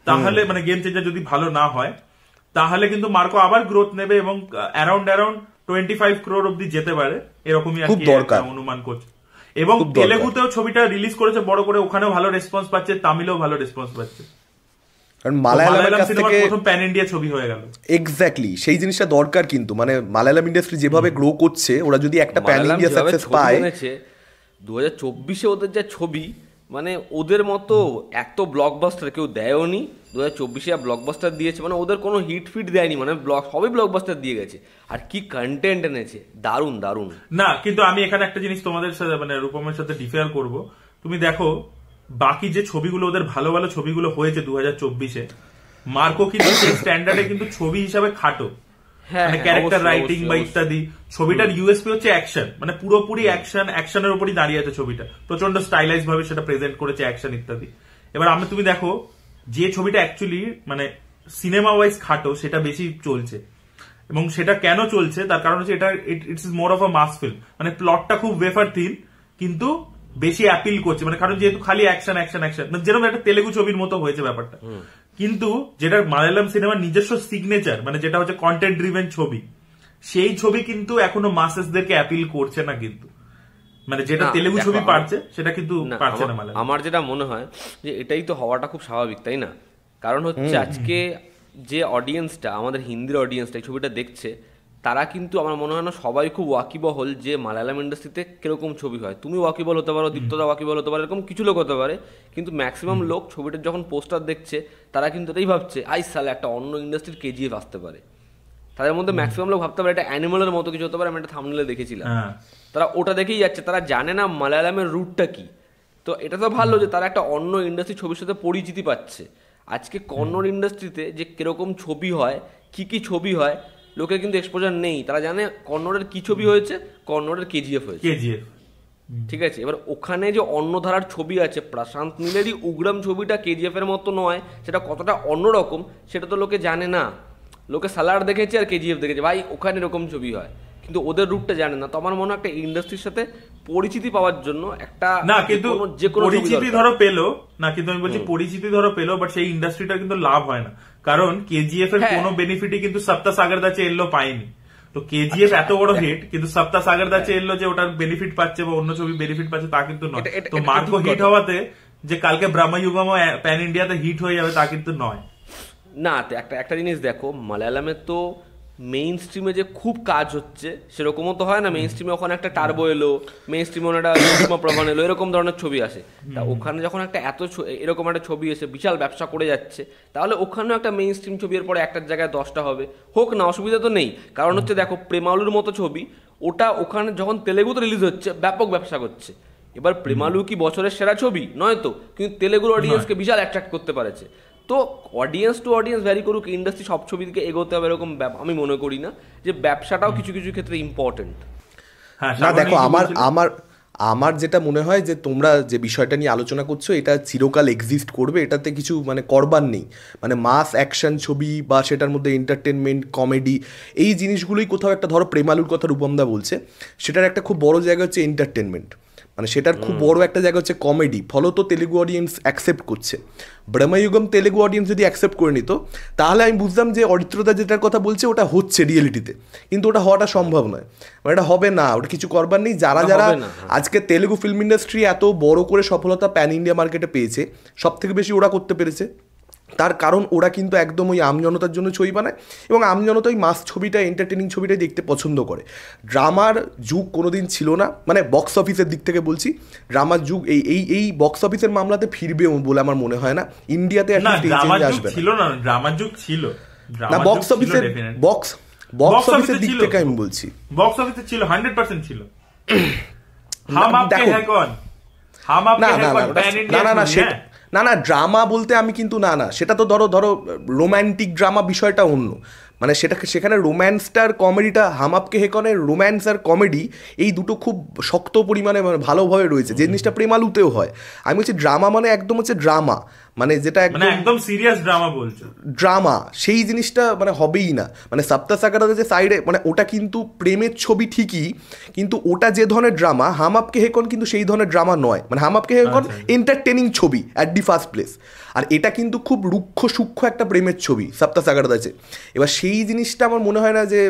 তাহলে মানে গেম চেঞ্জার যদি ভালো না হয়, তাহলে কিন্তু মার্কো আবার গ্রোথ নেবে এবং অ্যারাউন্ড 25 ক্রোর অব্দি যেতে পারে, এরকমই আর কি অনুমান করছে। এবং তেলেগুতেও ছবিটা রিলিজ করেছে বড় করে, ওখানেও ভালো রেসপন্স পাচ্ছে, তামিলেও ভালো রেসপন্স পাচ্ছে, কারণ মালায়ালাম সিনেমার প্রথম প্যান ইন্ডিয়া ছবি হয়ে গেল। এক্স্যাক্টলি সেই জিনিসটা দরকার, কিন্তু মানে মালায়ালাম ইন্ডাস্ট্রি যেভাবে গ্রো করছে, ওরা যদি একটা প্যান ইন্ডিয়া সাকসেস পায়। 2024-এ ওদের যা ছবি, মানে ওদের মতো এত ব্লকবাস্টার কেউ দেয়নি। 2024-এ ব্লকবাস্টার দিয়েছে, মানে ওদের কোনো হিট ফিট দেয়নি, মানে সবই ব্লকবাস্টার দিয়ে গেছে। আর কি কন্টেন্ট এনেছে, দারুণ দারুণ। না কিন্তু আমি এখানে একটা জিনিস তোমাদের সাথে মানে রূপমের সাথে ডিফার করব। তুমি দেখো বাকি যে ছবিগুলো ওদের ভালো ভালো ছবিগুলো হয়েছে 2024-এ, মার্কো কিন্তু সেই স্ট্যান্ডার্ডে কিন্তু ছবি হিসাবে খাটো, মানে ক্যারেক্টার রাইটিং বা ইত্যাদি। ছবিটার ইউএসপি হচ্ছে অ্যাকশন, মানে পুরোপুরি অ্যাকশনের উপরই দাঁড়িয়ে আছে ছবিটা, প্রচন্ড স্টাইলাইজ ভাবে সেটা প্রেজেন্ট করেছে অ্যাকশন ইত্যাদি। এবার তুমি দেখো যে ছবিটা অ্যাকচুয়ালি মানে সিনেমা ওয়াইজ খাটো, সেটা বেশি চলছে। এবং সেটা কেন চলছে তার কারণ হচ্ছে এটা it's more of a mass film, মানে প্লটটা খুব ওয়েফার থিন কিন্তু বেশি অ্যাপিল করছে, মানে কারণ যেহেতু খালি অ্যাকশন অ্যাকশন অ্যাকশন, যেরকম একটা তেলেগু ছবির মতো হয়েছে ব্যাপারটা। কিন্তু যেটা মালায়ালাম সিনেমার নিজস্ব সিগনেচার, মানে যেটা হচ্ছে কন্টেন্ট ড্রিভেন ছবি, সেই ছবি কিন্তু এখনো মাসেসদেরকে অ্যাপিল করছে না, কিন্তু মানে যেটা তেলেগু ছবি পারছে সেটা কিন্তু পারছে না মালায়ালাম। আমার যেটা মনে হয় যে এটাই তো হওয়াটা খুব স্বাভাবিক, তাই না? কারণ হচ্ছে আজকে যে অডিয়েন্সটা, আমাদের হিন্দির অডিয়েন্সটা এই ছবিটা দেখছে, তারা কিন্তু আমার মনে হয় না সবাই খুব ওয়াকিবহল যে মালায়ালাম ইন্ডাস্ট্রিতে কিরকম ছবি হয়। তুমি ওয়াকিবল হতে পারো, দীপ্তদা ওয়াকিবল হতে পারে, এরকম কিছু লোক হতে পারে, কিন্তু ম্যাক্সিমাম লোক ছবিটার যখন পোস্টার দেখছে তারা কিন্তু এটাই ভাবছে সালে একটা অন্য ইন্ডাস্ট্রির কেজিএফ আসতে পারে। তাদের মধ্যে ম্যাক্সিমাম লোক ভাবতে পারে এটা অ্যানিমালের মতো কিছু হতে পারে, আমি একটা থাম্বনেলে দেখেছিলাম। তারা ওটা দেখেই যাচ্ছে, তারা জানে না মালায়ালামের রুটটা কি। তো এটা তো ভালো যে তারা একটা অন্য ইন্ডাস্ট্রি ছবির সাথে পরিচিতি পাচ্ছে। আজকে কন্নড় ইন্ডাস্ট্রিতে যে কিরকম ছবি হয়, কি ছবি হয়, লোকের কিন্তু এক্সপোজার নেই। তারা জানে কন্নড়ের কি ছবি হয়েছে, কন্নড়ের কেজিএফ হয়েছে, ঠিক আছে। এবার ওখানে যে অন্য ধারার ছবি আছে, প্রশান্ত নীলেরই উগ্রম ছবিটা কেজিএফ এর মতো নয়, সেটা কতটা অন্যরকম সেটা তো লোকে জানে না। লোকে সালার দেখেছে আর কেজিএফ দেখেছে, ভাই ওখানে এরকম ছবি হয়, কিন্তু ওদের রুটটা জানে না। তো আমার মনে হয় একটা ইন্ডাস্ট্রির সাথে পরিচিতি পাওয়ার জন্য একটা না, কিন্তু যে কোনো পরিচিতি ধরো পেলো না, কিন্তু আমি বলছি পরিচিতি ধরো পেলো, বাট সেই ইন্ডাস্ট্রিটা কিন্তু লাভ হয় না, কারণ কেজিএফ এর কোনো বেনিফিটই কিন্তু সপ্তা সাগর দা চেয়েলো পায়নি। তো কেজিএফ এত বড় হিট, কিন্তু সপ্তা সাগর দা চেয়েলো যে ওটার বেনিফিট পাচ্ছে বা অন্য ছবি বেনিফিট পাচ্ছে তা কিন্তু নয়। তো মার্কো হিট হওয়াতে যে কালকে ব্রহ্মযুগমও প্যান ইন্ডিয়াতে হিট হয়ে যাবে তা কিন্তু নয়। না, একটা জিনিস দেখো, মালায়ালামে তো মেইন স্ট্রিমে যে খুব কাজ হচ্ছে সেরকমও তো হয় না। মেইন স্ট্রিমে ওখানে একটা টার্বো এলো, মেইন স্ট্রিমে একটা সুষমা প্রভান এলো, এরকম ধরনের ছবি আসে। তা ওখানে যখন একটা এরকম একটা ছবি এসে বিশাল ব্যবসা করে যাচ্ছে, তাহলে ওখানেও একটা মেইন স্ট্রিম ছবি এর পরে একটার জায়গায় 10টা হবে, হোক না, অসুবিধা তো নেই। কারণ হচ্ছে দেখো প্রেমালুর মতো ছবি, ওটা ওখানে যখন তেলেগুতে রিলিজ হচ্ছে ব্যাপক ব্যবসা করছে। এবার প্রেমালু কি বছরের সেরা ছবি নয় তো, কিন্তু তেলেগুর অডিয়েন্সকে বিশাল অ্যাট্রাক্ট করতে পারেছে। তো অডিয়েন্স টু অডিয়েন্স ভ্যারি করুক, ইন্ডাস্ট্রি সব ছবি দিকে এগোতে হবে এরকম আমি মনে করি না, যে ব্যবসাটাও কিছু কিছু ক্ষেত্রে ইম্পর্টেন্ট। না দেখো, আমার যেটা মনে হয় যে তোমরা যে বিষয়টা নিয়ে আলোচনা করছো এটা চিরকাল এক্সিস্ট করবে, এটাতে কিছু মানে করবার নেই। মানে মাস অ্যাকশন ছবি বা সেটার মধ্যে এন্টারটেনমেন্ট কমেডি এই জিনিসগুলোই কোথাও একটা, ধরো প্রেমালুর কথা রূপমদা বলছে, সেটার একটা খুব বড় জায়গা হচ্ছে এন্টারটেনমেন্ট। মানে সেটার খুব বড় একটা জায়গা হচ্ছে কমেডি, ফলত তেলেগু অডিয়েন্স অ্যাকসেপ্ট করছে। ব্রহ্মযুগম তেলেগু অডিয়েন্স যদি অ্যাকসেপ্ট করে নিত তাহলে আমি বুঝতাম যে অরিত্রতা যেটার কথা বলছে ওটা হচ্ছে রিয়েলিটিতে, কিন্তু ওটা হওয়াটা সম্ভব নয়, মানে এটা হবে না, ওটা কিছু করবার নেই। যারা যারা আজকে তেলেগু ফিল্ম ইন্ডাস্ট্রি এত বড় করে সফলতা প্যান ইন্ডিয়া মার্কেটে পেয়েছে, সব থেকে বেশি ওরা করতে পেরেছে। তার কারণ ওরা কিন্তু একদম ওই আমজনতার জন্য ছবি বানায়, এবং আমজনতা ওই মাস ছবিটা, এন্টারটেনিং ছবিটাই দেখতে পছন্দ করে। ড্রামার যুগ কোনোদিন ছিল না, মানে বক্স অফিসের দিক থেকে বলছি, ড্রামার যুগ এই বক্স অফিসের মামলাতে ফিরবে বলে আমার মনে হয় না। ইন্ডিয়াতে আসবে না, ড্রামার যুগ ছিল না, বক্স অফিসের বক্স অফিসের দিক থেকে আমি বলছি, বক্স অফিসে ছিল, 100% ছিল। হাম আপকে হ্যায় কौन, হাম আপকে হ্যায় কौन প্যান ইন্ডিয়া। না ড্রামা বলতে আমি কিন্তু না সেটা তো ধরো রোম্যান্টিক ড্রামা বিষয়টা অন্য, মানে সেখানে রোম্যান্সটার কমেডিটা, হাম আপকে হে কনের রোম্যান্স আর কমেডি এই দুটো খুব শক্ত পরিমাণে মানে ভালোভাবে রয়েছে, যে জিনিসটা প্রেমালুতেও হয়। আমি বলছি ড্রামা মানে একদম হচ্ছে ড্রামা, মানে যেটা একদম সিরিয়াস ড্রামা বলছো, ড্রামা সেই জিনিসটা মানে হবেই না। মানে সপ্তাহ সাগরের যে সাইডে, মানে ওটা কিন্তু প্রেমের ছবি ঠিকই, কিন্তু ওটা যে ধরনের ড্রামা, হাম আপকে হে কন কিন্তু সেই ধরনের ড্রামা নয়। মানে হাম আপকে হে কন এন্টারটেনিং ছবি অ্যাট দি ফার্স্ট প্লেস, আর এটা কিন্তু খুব রুক্ষ সূক্ষ্ম একটা প্রেমের ছবি সপ্তাহ সাগর আছে। এবার সেই জিনিসটা আমার মনে হয় না যে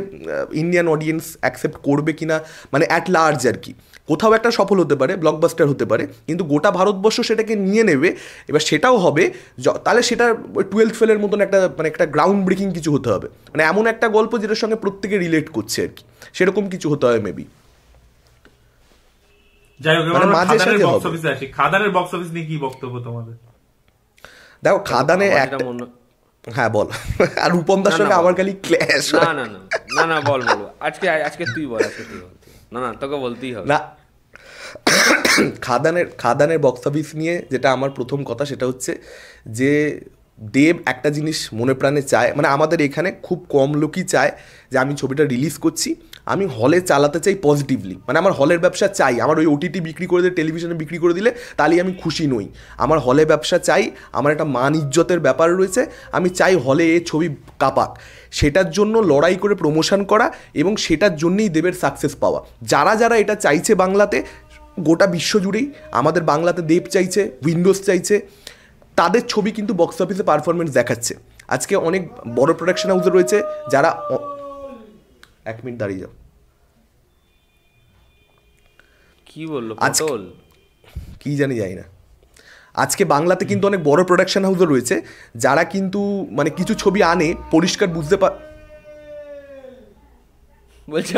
ইন্ডিয়ান অডিয়েন্স অ্যাকসেপ্ট করবে কিনা, মানে অ্যাট লার্জ আর কি। কোথাও একটা সফল হতে পারে, ব্লকবাস্টার হতে পারে, কিন্তু গোটা ভারতবর্ষ সেটাকে নিয়ে নেবে, এবার সেটাও হবে, তাহলে সেটা 12th ফেলের মতন একটা মানে একটা গ্রাউন্ড ব্রেকিং কিছু হতে হবে, মানে এমন একটা গল্প যেটার সঙ্গে প্রত্যেকে রিলেট করছে আর কি, সেরকম কিছু হতে হবে মেবি। যাই হোক, খাদানের বক্স অফিস নিয়ে কি বক্তব্য তোমাদের? দেখো খাদানের একটা, হ্যাঁ বল, আর রূপমদার সঙ্গে আমার খালি ক্ল্যাশ। না বল আজকে তুই বল, না তোকে বলতেই হবে। না, খাদানের বক্স অফিস নিয়ে যেটা আমার প্রথম কথা সেটা হচ্ছে যে দেব একটা জিনিস মনে প্রাণে চায়, মানে আমাদের এখানে খুব কম লোকই চায় যে আমি ছবিটা রিলিজ করছি, আমি হলে চালাতে চাই পজিটিভলি, মানে আমার হলের ব্যবসা চাই, আমার ওই ওটিটি বিক্রি করে দিলে, টেলিভিশনে বিক্রি করে দিলে তাহলেই আমি খুশি নই, আমার হলে ব্যবসা চাই, আমার একটা মান ইজ্জতের ব্যাপার রয়েছে, আমি চাই হলে এ ছবি কাপাক, সেটার জন্য লড়াই করে প্রমোশন করা, এবং সেটার জন্যই দেবের সাকসেস পাওয়া। যারা যারা এটা চাইছে বাংলাতে, গোটা বিশ্ব জুড়েই আমাদের বাংলাতে দেব চাইছে, উইন্ডোজ চাইছে, তাদের ছবি কিন্তু বক্স অফিসে পারফরমেন্স দেখাচ্ছে। আজকে অনেক বড় প্রোডাকশন হাউস রয়েছে যারা, এক মিনিট দাঁড়িয়ে যাও, কি বললো কি জানি যাই না, আজকে বাংলাতে কিন্তু অনেক বড় প্রোডাকশন হাউসও রয়েছে যারা কিন্তু মানে কিছু ছবি আনে পরিষ্কার বুঝতে বলছে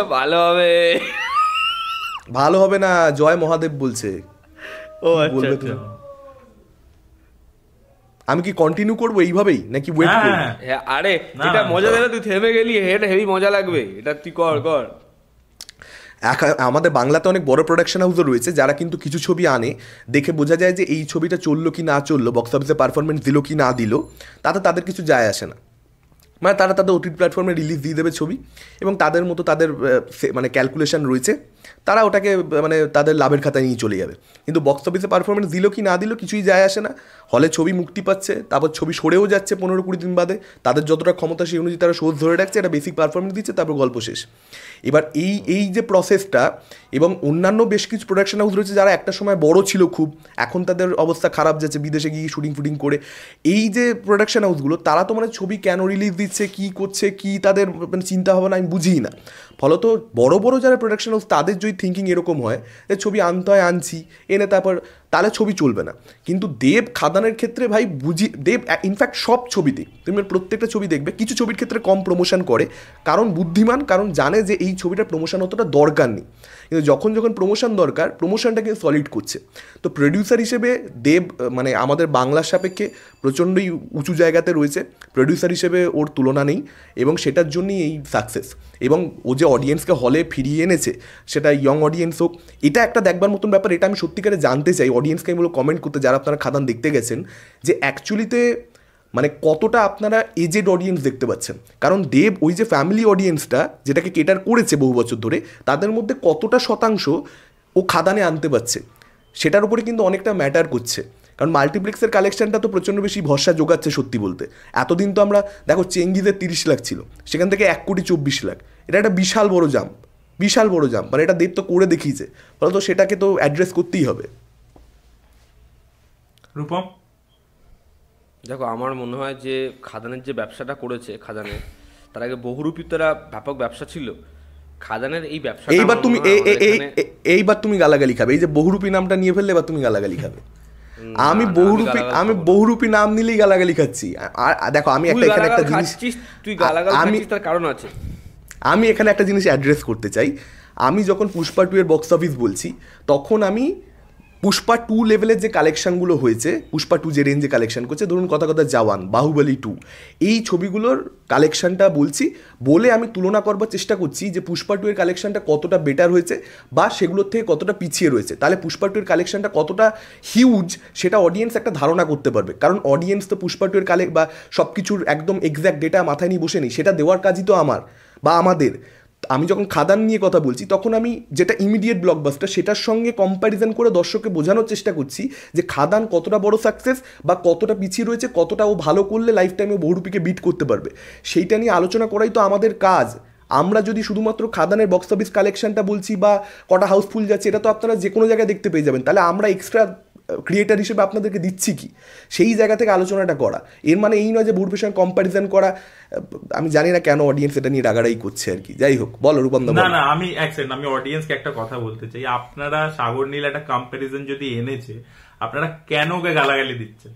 ভালো হবে না, জয় মহাদেব বলছে। ও বলবে তুমি, আমি কি কন্টিনিউ করবো এইভাবেই নাকি ওয়েট করব? আরে এটা মজা দিলে তুই থেমে গেলি, এটা হেভি মজা লাগবে, এটা তুই কর। আমাদের বাংলাতে অনেক বড় প্রোডাকশন হাউসও রয়েছে যারা কিন্তু কিছু ছবি আনে, দেখে বোঝা যায় যে এই ছবিটা চললো কি না চললো, বক্স অফিসে পারফরমেন্স দিল কি না দিল, তাতে তাদের কিছু যায় আসে না, মানে তারা তাদের ওটিটি প্ল্যাটফর্মে রিলিজ দিয়ে দেবে ছবি, এবং তাদের মতো তাদের মানে ক্যালকুলেশন রয়েছে, তারা ওটাকে মানে তাদের লাভের খাতায় নিয়ে চলে যাবে। কিন্তু বক্স অফিসে পারফরমেন্স দিল কি না দিল কিছুই যায় আসে না, হলে ছবি মুক্তি পাচ্ছে, তারপর ছবি সরেও যাচ্ছে 15-20 দিন বাদে, তাদের যতটা ক্ষমতা সেই অনুযায়ী তারা শোজ ধরে রাখছে, একটা বেসিক পারফরমেন্স দিচ্ছে, তারপর গল্প শেষ। এবার এই যে প্রসেসটা, এবং অন্যান্য বেশ কিছু প্রোডাকশন হাউস রয়েছে যারা একটা সময় বড় ছিল খুব, এখন তাদের অবস্থা খারাপ যাচ্ছে বিদেশে গিয়ে শুটিং করে, এই যে প্রোডাকশন হাউসগুলো তারা তো মানে ছবি কেন রিলিজ দিচ্ছে, কী করছে, কি তাদের মানে চিন্তা ভাবনা আমি বুঝিই না। ফলত বড় বড় যারা প্রোডাকশন হাউস তাদের যদি থিঙ্কিং এরকম হয় যে ছবি আনতে হয়, আনছি এনে তারপর, তাহলে ছবি চলবে না। কিন্তু দেব খাদানের ক্ষেত্রে ভাই দেব ইনফ্যাক্ট সব ছবিতে তুমি প্রত্যেকটা ছবি দেখবে, কিছু ছবির ক্ষেত্রে কম প্রমোশন করে, কারণ বুদ্ধিমান, কারণ জানে যে এই ছবিটার প্রমোশন অতটা দরকার নেই, কিন্তু যখন প্রমোশন দরকার, প্রমোশনটাকে সলিড করছে। তো প্রডিউসার হিসেবে দেব মানে আমাদের বাংলার সাপেক্ষে প্রচণ্ডই উঁচু জায়গাতে রয়েছে, প্রডিউসার হিসেবে ওর তুলনা নেই, এবং সেটার জন্যই এই সাকসেস। এবং ও যে অডিয়েন্সকে হলে ফিরিয়ে এনেছে, সেটা ইয়ং অডিয়েন্স হোক, এটা একটা দেখবার মতন ব্যাপার। এটা আমি সত্যিকারে জানতে চাই, অডিয়েন্সকে আমি বলো কমেন্ট করতে, যারা আপনারা খাদান দেখতে গেছেন, যে অ্যাকচুয়ালিতে মানে কতটা আপনারা এজেড অডিয়েন্স দেখতে পাচ্ছেন। কারণ দেব ওই যে ফ্যামিলি অডিয়েন্সটা যেটাকে কেটার করেছে বহু বছর ধরে, তাদের মধ্যে কতটা শতাংশ ও খাদানে আনতে পারছে, সেটার উপরে কিন্তু অনেকটা ম্যাটার করছে। কারণ মাল্টিপ্লেক্সের কালেকশনটা তো প্রচণ্ড বেশি ভরসা যোগাচ্ছে সত্যি বলতে। এতদিন তো আমরা দেখো চেঙ্গিজের 30 লাখ ছিল, সেখান থেকে 1,24,00,000, এটা একটা বিশাল বড় জাম্প, বিশাল বড় জাম্প, মানে এটা দেব তো করে দেখিয়েছে, ফলে তো সেটাকে তো অ্যাড্রেস করতেই হবে। রূপম? দেখো আমার মনে হয় যে খাদানের যে ব্যবসাটা করেছে খাদানের, তার আগে বহুরূপী তারা ব্যাপক ব্যবসা ছিল। খাদানের এই ব্যবসা এইবার তুমি গালাগালি খাবে, এই যে বহুরূপী নামটা নিয়ে ফেললে এবার তুমি গালাগালি খাবে। আমি বহুরূপী নাম নিলেই গালাগালি খাচ্ছি। আর দেখো আমি একটা জিনিস, তুই গালাগাল খাচ্ছিস তার কারণ আছে। আমি এখানে একটা জিনিস অ্যাড্রেস করতে চাই। আমি যখন পুষ্পা 2 এর বক্স অফিস বলছি, তখন আমি পুষ্পা 2 লেভেলের যে কালেকশনগুলো হয়েছে, পুষ্পা 2 যে রেঞ্জে কালেকশন করছে, ধরুন কথা জওয়ান, বাহুবলী 2, এই ছবিগুলোর কালেকশনটা বলছি, বলে আমি তুলনা করবার চেষ্টা করছি যে পুষ্পা 2 এর কালেকশনটা কতটা বেটার হয়েছে বা সেগুলোর থেকে কতটা পিছিয়ে রয়েছে। তাহলে পুষ্পা 2 এর কালেকশনটা কতটা হিউজ সেটা অডিয়েন্স একটা ধারণা করতে পারবে। কারণ অডিয়েন্স তো পুষ্পা 2 এর বা সব কিছুর একদম এক্স্যাক্ট ডেটা মাথায় নিয়ে বসে নেই, সেটা দেওয়ার কাজই তো আমার বা আমাদের। আমি যখন খাদান নিয়ে কথা বলছি, তখন আমি যেটা ইমিডিয়েট ব্লকবাস্টার সেটার সঙ্গে কম্প্যারিজন করে দর্শককে বোঝানোর চেষ্টা করছি যে খাদান কতটা বড় সাকসেস বা কতটা পিছিয়ে রয়েছে, কতটা ও ভালো করলে লাইফ টাইমে বহুরূপীকে বিট করতে পারবে, সেইটা নিয়ে আলোচনা করাই তো আমাদের কাজ। আমরা যদি শুধুমাত্র খাদানের বক্স অফিস কালেকশনটা বলছি বা কটা হাউসফুল যাচ্ছে, এটা তো আপনারা যে কোনো জায়গায় দেখতে পেয়ে যাবেন, তাহলে আমরা এক্সট্রা ক্রিয়েটার হিসেবে আপনাদেরকে দিচ্ছি কি, সেই জায়গা থেকে আলোচনাটা করা। এর মানে এই নয় যে বহুরূপীর সঙ্গে কম্প্যারিজন করা। আমি জানি না কেন অডিয়েন্স এটা নিয়ে রাগারাই করছে আর কি। যাই হোক, বলো রূপম দা। না আমি আমি অডিয়েন্সকে একটা কথা বলতে চাই। আপনারা সাগর নীল একটা কম্প্যারিজন যদি এনেছে, আপনারা কেন ওকে গালাগালি দিচ্ছেন?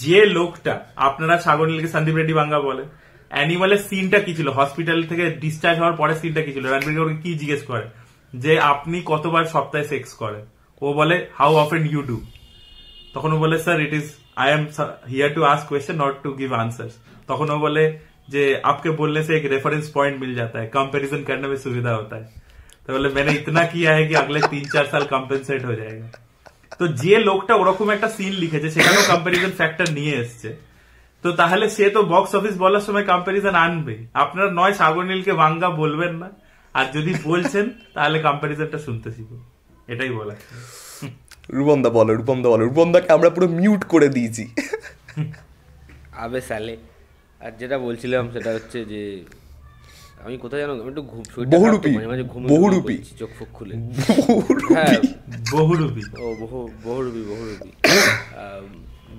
যে লোকটা, আপনারা সাগর নীলকে সন্দীপ রেড্ডি বাঙ্গা বলে, অ্যানিমালের সিনটা কি ছিল, হসপিটাল থেকে ডিসচার্জ হওয়ার পরে সিনটা কি ছিল, রণবীর কাপুরকে কি জিজ্ঞেস করে যে আপনি কতবার সপ্তাহে সেক্স করেন, ও বলে হাউ অফেন ইউ ডু, তখন ও বলে sir it is I am here to ask question not to give answers. তখন ও বলে যে आपके बोलने से एक रेफरेंस पॉइंट मिल जाता है, कंपैरिजन करने में सुविधा होता है। तो बोले मैंने इतना किया है कि अगले 3-4 साल कम्पेनसेट हो जाएगा। তো যে লোকটা ওরকম একটা সিন লিখেছে, সেখানেও কম্প্যারিজন ফ্যাক্টর নিয়ে এসছে, তো তাহলে সে তো বক্স অফিস বলার সময় কম্প্যারিজন আনবে। আপনারা নয় সাগর নীলকে বাঙ্গা বলবেন না, আর যদি বলছেন তাহলে কম্প্যারিজনটা শুনতে শিখুন, এটাই বলা। রূপম দা বলো, রূপম দাকে আমরা পুরো মিউট করে দিয়েছি। আবে সালে, আর যেটা বলছিলাম সেটা হচ্ছে যে আমি কোথায় জানো, আমি একটু বহুরূপী চোখ ফোক খুলে,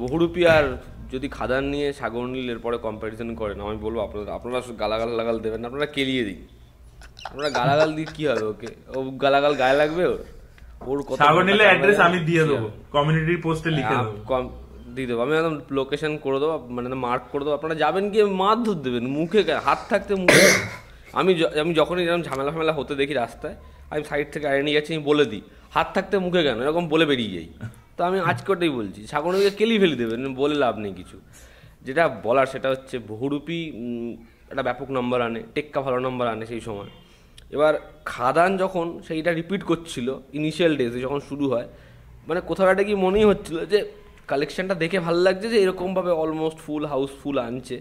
বহুরূপী আর যদি খাদান নিয়ে সাগর নীল এরপরে কম্প্যারিজন করেন, আমি বলবো আপনারা গালাগাল দেবেন, আপনারা কেলিয়ে দিন। আপনারা গালাগাল দিয়ে কি হবে, ওকে ও গালাগাল গায়ে লাগবে, ওর সাগর নীলের অ্যাড্রেস আমি দিয়ে দেবো, কমিউনিটি পোস্টে লিখে দেবো, দিয়ে দেবো আমি, একদম লোকেশন করে দেবো, মানে মার্ক করে দেবো। আপনারা যাবেন গিয়ে মারধর দেবেন, মুখে হাত থাকতে মুখে। আমি যখনই এরকম ঝামেলা হতে দেখি রাস্তায়, আমি সাইড থেকে আড়ে নিয়ে যাচ্ছি, আমি বলে দিই হাত থাকতে মুখে কেন, এরকম বলে বেরিয়ে যাই। তো আমি আজকে ওটাই বলছি, সাগর নীলকে কেলি ফেলে দেবেন, বলে লাভ নেই কিছু। যেটা বলার সেটা হচ্ছে বহুরূপী একটা ব্যাপক নাম্বার আনে, টেক্কা ভালো নাম্বার আনে সেই সময়। এবার খাদান যখন সেইটা রিপিট করছিল ইনিশিয়াল ডেজে যখন শুরু হয়, মানে কোথাও একটা কি মনেই হচ্ছিল যে কালেকশনটা দেখে ভালো লাগছে যে এরকমভাবে অলমোস্ট ফুল হাউসফুল আনছে।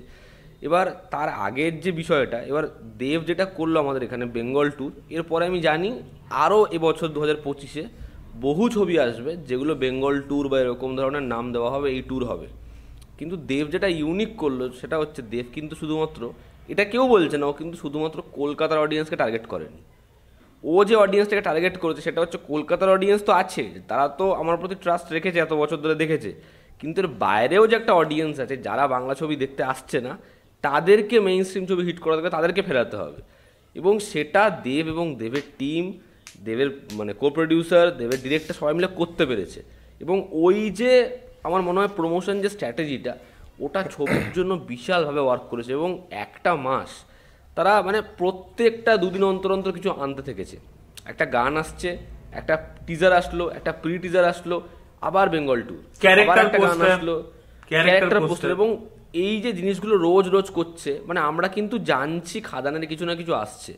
এবার তার আগের যে বিষয়টা, এবার দেব যেটা করলো আমাদের এখানে বেঙ্গল ট্যুর, এরপরে আমি জানি আরও এবছর 2025-এ বহু ছবি আসবে যেগুলো বেঙ্গল ট্যুর বা এরকম ধরনের নাম দেওয়া হবে, এই ট্যুর হবে। কিন্তু দেব যেটা ইউনিক করলো সেটা হচ্ছে দেব কিন্তু শুধুমাত্র, এটা কেউ বলছে না, ও কিন্তু শুধুমাত্র কলকাতার অডিয়েন্সকে টার্গেট করেনি। ও যে অডিয়েন্সটাকে টার্গেট করেছে সেটা হচ্ছে কলকাতার অডিয়েন্স তো আছে, তারা তো আমার প্রতি ট্রাস্ট রেখেছে, এত বছর ধরে দেখেছে। কিন্তু এর বাইরেও যে একটা অডিয়েন্স আছে যারা বাংলা ছবি দেখতে আসছে না, তাদেরকে মেইন স্ট্রিম ছবি হিট করা দেবে, তাদেরকে ফেরাতে হবে। এবং সেটা দেব এবং দেবের টিম, দেবের মানে কো প্রডিউসার, দেবের ডিরেক্টর সবাই মিলে করতে পেরেছে। এবং ওই যে আমার মনে হয় প্রমোশন যে স্ট্র্যাটেজিটা, ওটা ছবির জন্য বিশালভাবে ওয়ার্ক করেছে। এবং একটা মাস তারা মানে প্রত্যেকটা দুদিন অন্তর অন্তর কিছু আনতে থেকেছে। একটা গান আসছে, একটা টিজার আসলো, একটা প্রি টিজার আসলো, আবার বেঙ্গল ট্যুর, আবার একটা গান আসলো, ক্যারেক্টার পোস্টার। এবং এই যে জিনিসগুলো রোজ রোজ করছে, মানে আমরা কিন্তু জানছি খাদানের কিছু না কিছু আসছে।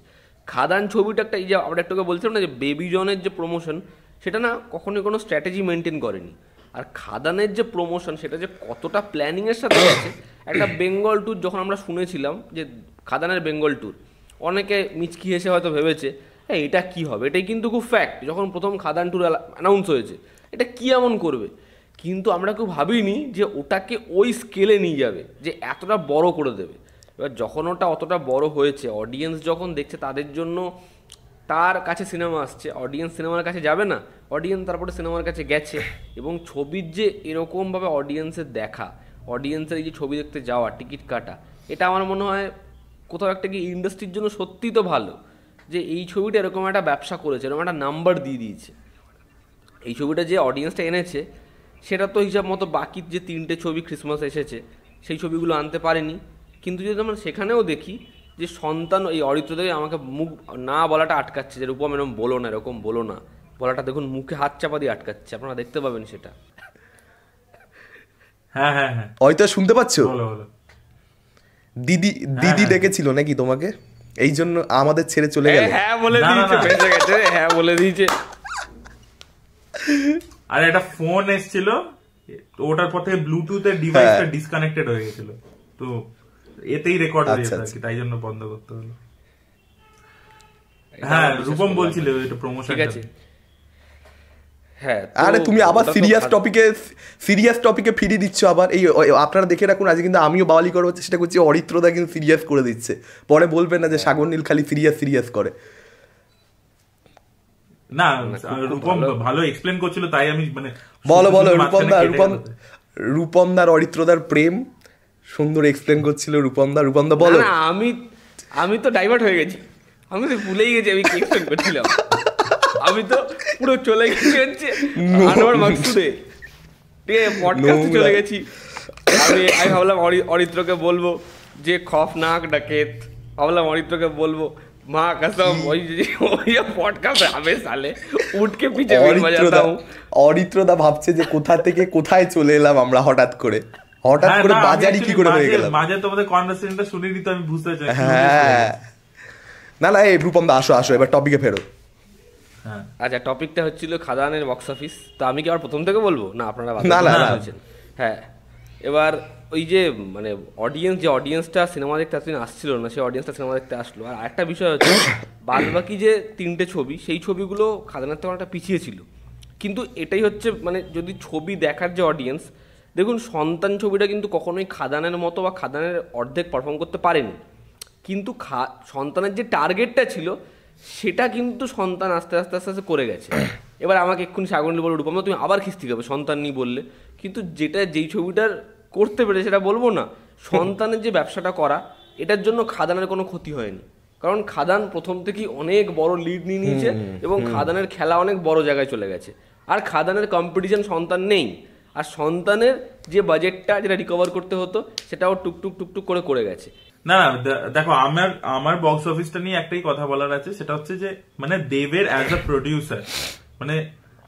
খাদান ছবিটা একটা, এই যে আমরা একটু বলছিলাম না যে বেবি জনের যে প্রমোশন, সেটা না কখনোই কোনো স্ট্র্যাটেজি মেনটেন করেনি। আর খাদানের যে প্রমোশন সেটা যে কতটা প্ল্যানিংয়ের সাথে আছে। একটা বেঙ্গল ট্যুর যখন আমরা শুনেছিলাম যে খাদানের বেঙ্গল ট্যুর, অনেকে মিচকি হেসে হয়তো ভেবেছে এটা কি হবে, এটাই কিন্তু খুব ফ্যাক্ট। যখন প্রথম খাদান ট্যুর অ্যানাউন্স হয়েছে, এটা কি এমন করবে, কিন্তু আমরা কেউ ভাবিনি যে ওটাকে ওই স্কেলে নিয়ে যাবে, যে এতটা বড় করে দেবে। এবার যখন ওটা অতটা বড় হয়েছে, অডিয়েন্স যখন দেখছে, তাদের জন্য তার কাছে সিনেমা আসছে, অডিয়েন্স সিনেমার কাছে যাবে না, অডিয়েন্স তারপরে সিনেমার কাছে গেছে, এবং ছবির যে এরকমভাবে অডিয়েন্সের দেখা, অডিয়েন্সের এই যে ছবি দেখতে যাওয়া, টিকিট কাটা, এটা আমার মনে হয় কোথাও একটা কি ইন্ডাস্ট্রির জন্য সত্যিই তো ভালো যে এই ছবিটা এরকম একটা ব্যবসা করেছে, এরকম একটা নাম্বার দিয়ে দিয়েছে। এই ছবিটা যে অডিয়েন্সটা এনেছে সেটা তো হিসাব মতো বাকি যে 3টে ছবি ক্রিসমাস এসেছে সেই ছবিগুলো আনতে পারেনি। কিন্তু যদি আমরা সেখানেও দেখি যে সন্তান এই অরিত্রদেব আমাকে মুখ না বলাটা আটকাচ্ছে, যে রূপম এরকম বলো না, এরকম বলো না, বলাটা দেখুন মুখে হাত চাপা দিয়ে আটকাচ্ছে, আপনারা দেখতে পাবেন সেটা। হ্যাঁ হ্যাঁ হ্যাঁ, হয়তো শুনতে পাচ্ছ? বলো বলো। দিদি ডেকেছিল নাকি তোমাকে, এই জন্য আমাদের ছেড়ে চলে গেল? হ্যাঁ বলে দিয়েছে, বেঁচে গেছে, হ্যাঁ বলে দিয়েছে। আর একটা ফোন এসেছিল, ওটার পর থেকে ব্লুটুথের ডিভাইসটা ডিসকানেক্টেড হয়ে গেছিল, তো এতেই রেকর্ড হয়ে যেত আর কি, তাই জন্য বন্ধ করতে হলো। হ্যাঁ রূপম বলছিল এটা প্রমোশন। ঠিক আছে, হ্যাঁ। আরে তুমি আবার সিরিয়াস টপিকে ফিরিয়ে দিচ্ছ আবার। এই আপনারা দেখে রাখুন, আজ কিন্তু আমিও বাওয়ালি করার চেষ্টা করছি, অরিত্রদা কিন্তু সিরিয়াস করে দিচ্ছে, পরে বলবেন না যে সাগর নীল খালি সিরিয়াস করে। না রূপম ভালো এক্সপ্লেন করছিল, তাই আমি মানে বলো রূপমদার অরিত্রদার প্রেম সুন্দর এক্সপ্লেন করছিল রূপমদা বলো। আমি তো ডাইভার্ট হয়ে গেছি, আমি তো ভুলেই গেছি আমি কি এক্সপ্লেন করছিলাম। আমি তো পুরো চলে গেছি হচ্ছে আনোয়ার মাকসুদে, ঠিক আছে, পডকাস্টে চলে গেছি। আমি ভাবলাম অরিত্রকে বলবো যে খফ নাক ডাকেত, ভাবলাম অরিত্রকে বলবো মা কসম ওই পডকাস্ট আমি সালে উঠকে পিছে বাজাতা হুঁ। অরিত্রদা ভাবছে যে কোথা থেকে কোথায় চলে এলাম আমরা, হঠাৎ করে বাজারি কি করে হয়ে গেলাম। মাঝে তোমাদের কনভারসেশনটা শুনিনি তো আমি বুঝতে চাই। হ্যাঁ না এই রূপমদা আসো এবার টপিকে ফেরো। আচ্ছা, টপিকটা হচ্ছিল খাদানের বক্স অফিস। তো আমি কি আবার প্রথম থেকে বলবো না আপনারা? হ্যাঁ, এবার ওই যে মানে অডিয়েন্সটা সিনেমা দেখতে এতদিন আসছিল না, সেই অডিয়েন্সটা সিনেমা দেখতে আসলো। আর একটা বিষয় হচ্ছে বাদ বাকি যে 3টে ছবি, সেই ছবিগুলো খাদানের থেকে অনেকটা পিছিয়ে ছিল। কিন্তু এটাই হচ্ছে মানে যদি ছবি দেখার যে অডিয়েন্স, দেখুন সন্তান ছবিটা কিন্তু কখনোই খাদানের মতো বা খাদানের অর্ধেক পারফর্ম করতে পারেনি, কিন্তু সন্তানের যে টার্গেটটা ছিল সেটা কিন্তু সন্তান আস্তে আস্তে আস্তে আস্তে করে গেছে। এবার আমাকে এক্ষুনি সাগর নীল বলে রূপম তুমি আবার খিস্তি খাবে সন্তান নিয়ে বললে, কিন্তু যেই ছবিটার করতে পেরে সেটা বলবো না। সন্তানের যে ব্যবসাটা করা, এটার জন্য খাদানের কোনো ক্ষতি হয়নি, কারণ খাদান প্রথম থেকেই অনেক বড় লিড নিয়ে নিয়েছে এবং খাদানের খেলা অনেক বড় জায়গায় চলে গেছে। আর খাদানের কম্পিটিশন সন্তান নেই, আর সন্তানের যে বাজেটটা যেটা রিকভার করতে হতো সেটাও টুকটুক করে গেছে। না দেখো, আমার বক্স অফিসটা নিয়ে একটাই কথা বলার আছে, সেটা হচ্ছে যে মানে দেবের অ্যাজ আ প্রডিউসার, মানে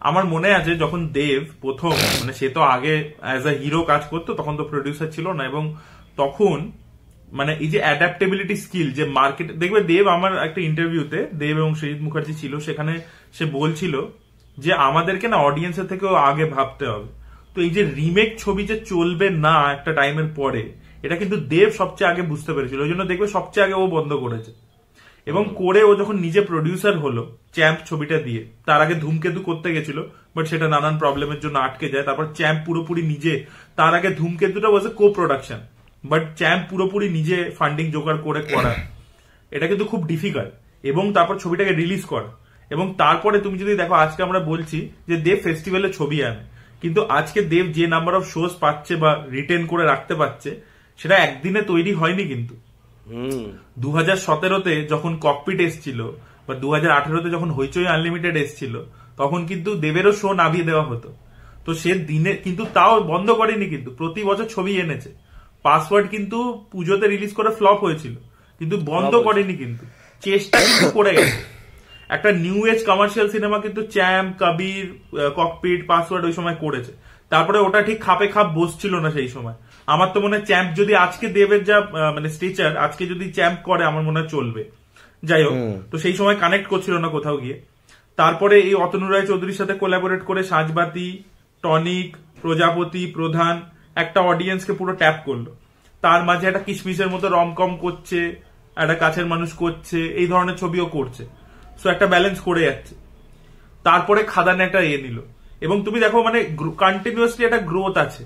আমার মনে আছে যখন দেব প্রথম, মানে সে তো আগে অ্যাজ আ হিরো কাজ করতো, তখন তো প্রডিউসার ছিল না, এবং তখন মানে এই যে অ্যাডাপ্টেবিলিটি স্কিল যে মার্কেট, দেখবে দেব আমার একটা ইন্টারভিউতে, দেব এবং সৃজিত মুখার্জি ছিল সেখানে, সে বলছিল যে আমাদেরকে না অডিয়েন্সের থেকেও আগে ভাবতে হবে। তো এই যে রিমেক ছবি যে চলবে না একটা টাইমের পরে, এটা কিন্তু দেব সবচেয়ে আগে বুঝতে পেরেছিল, ওই জন্য দেখবে সবচেয়ে আগে ও বন্ধ করেছে। এবং করে ও যখন নিজে প্রডিউসার হলো চ্যাম্প ছবিটা দিয়ে, তার আগে ধূমকেতু করতে গেছিল, বাট সেটা নানান প্রবলেমের জন্য আটকে যায়। তারপর চ্যাম্প পুরোপুরি নিজে, তার আগে ধূমকেতুটা ওয়াজ এ কো প্রোডাকশন, বাট চ্যাম্প পুরোপুরি নিজে ফান্ডিং জোগাড় করে করা, এটা কিন্তু খুব ডিফিকাল্ট। এবং তারপর ছবিটাকে রিলিজ করা, এবং তারপরে তুমি যদি দেখো আজকে আমরা বলছি যে দেব ফেস্টিভ্যালে ছবি আনে, কিন্তু আজকে দেব যে নাম্বার অফ শোজ পাচ্ছে বা রিটেন করে রাখতে পারছে, সেটা একদিনে তৈরি হয়নি। কিন্তু 2017-তে যখন ককপিট এসছিল বা 2018-তে যখন হইচই আনলিমিটেড এসছিল, তখন কিন্তু দেবেরও শো নামিয়ে দেওয়া হতো। তো সে দিনে কিন্তু তাও বন্ধ করেনি, কিন্তু প্রতি বছর ছবি এনেছে। পাসওয়ার্ড কিন্তু পুজোতে রিলিজ করে ফ্লপ হয়েছিল, কিন্তু বন্ধ করেনি, কিন্তু চেষ্টা কিন্তু করে গেছে। একটা নিউ এজ কমার্শিয়াল সিনেমা কিন্তু চ্যাম্প, কবির, ককপিট, পাসওয়ার্ড ওই সময় করেছে। তারপরে ওটা ঠিক খাপে খাপ বসছিল না সেই সময়। আমার তো মনে হয় চ্যাম্প যদি আজকে দেবের যা মানে স্টেচার, আজকে যদি চ্যাম্প করে আমার মনে হয় চলবে। যাই হোক, তো সেই সময় কানেক্ট করছিল না কোথাও গিয়ে। তারপরে এই অতনু রায় চৌধুরীর সাথে কোলাবোরেট করে সাজবাতি, টনিক, প্রজাপতি, প্রধান একটা অডিয়েন্সকে পুরো ট্যাপ করলো। তার মাঝে একটা কিশমিশের মতো রমকম করছে, একটা কাছের মানুষ করছে, এই ধরনের ছবিও করছে। সো একটা ব্যালেন্স করে যাচ্ছে। তারপরে খাদান একটা নিল, এবং তুমি দেখো মানে কন্টিনিউয়াসলি একটা গ্রোথ আছে।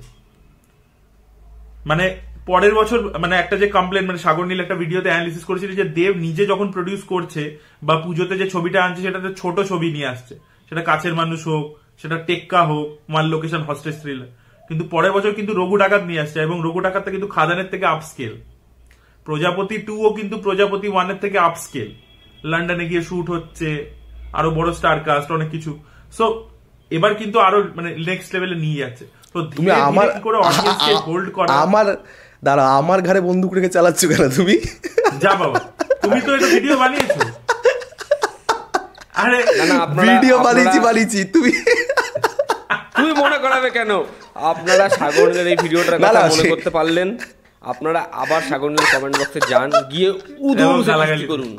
মানে পরের বছর মানে একটা যে কমপ্লেন, মানে সাগর নীল একটা ভিডিওতে অ্যানালিসিস করেছিল যে দেব নিজে যখন প্রডিউস করছে বা পুজোতে যে ছবিটা আনছে সেটাতে ছোট ছবি নিয়ে আসছে, সেটা কাছের মানুষ হোক, সেটা টেক্কা হোক, ওয়ান লোকেশন হস্টেজ থ্রিলার, কিন্তু পরের বছর কিন্তু রঘু ডাকাত নিয়ে আসছে, এবং রঘু ডাকাতটা কিন্তু খাদানের থেকে আপস্কেল। প্রজাপতি 2ও কিন্তু প্রজাপতি 1 এর থেকে আপস্কেল, লন্ডনে গিয়ে শুট হচ্ছে, আরো বড় স্টার কাস্ট, অনেক কিছু। সো এবার কিন্তু আরো মানে নেক্সট লেভেলে নিয়ে যাচ্ছে। তো তুমি আমার করে অডিয়েন্সকে হোল্ড করা, আমার ঘরে বন্দুক রেখে চালাচ্ছ কেন তুমি? যা বাবা, তুমি তো এটা ভিডিও বানিয়েছো। আরে ভিডিও বানিয়েছি তুমি মনে করাবে কেন? আপনারা সাগরের এই ভিডিওটার কথা মনে করতে পারলেন, আপনারা আবার সাগরের কমেন্ট বক্সে যান, গিয়ে উদুম গালাগালি করুন,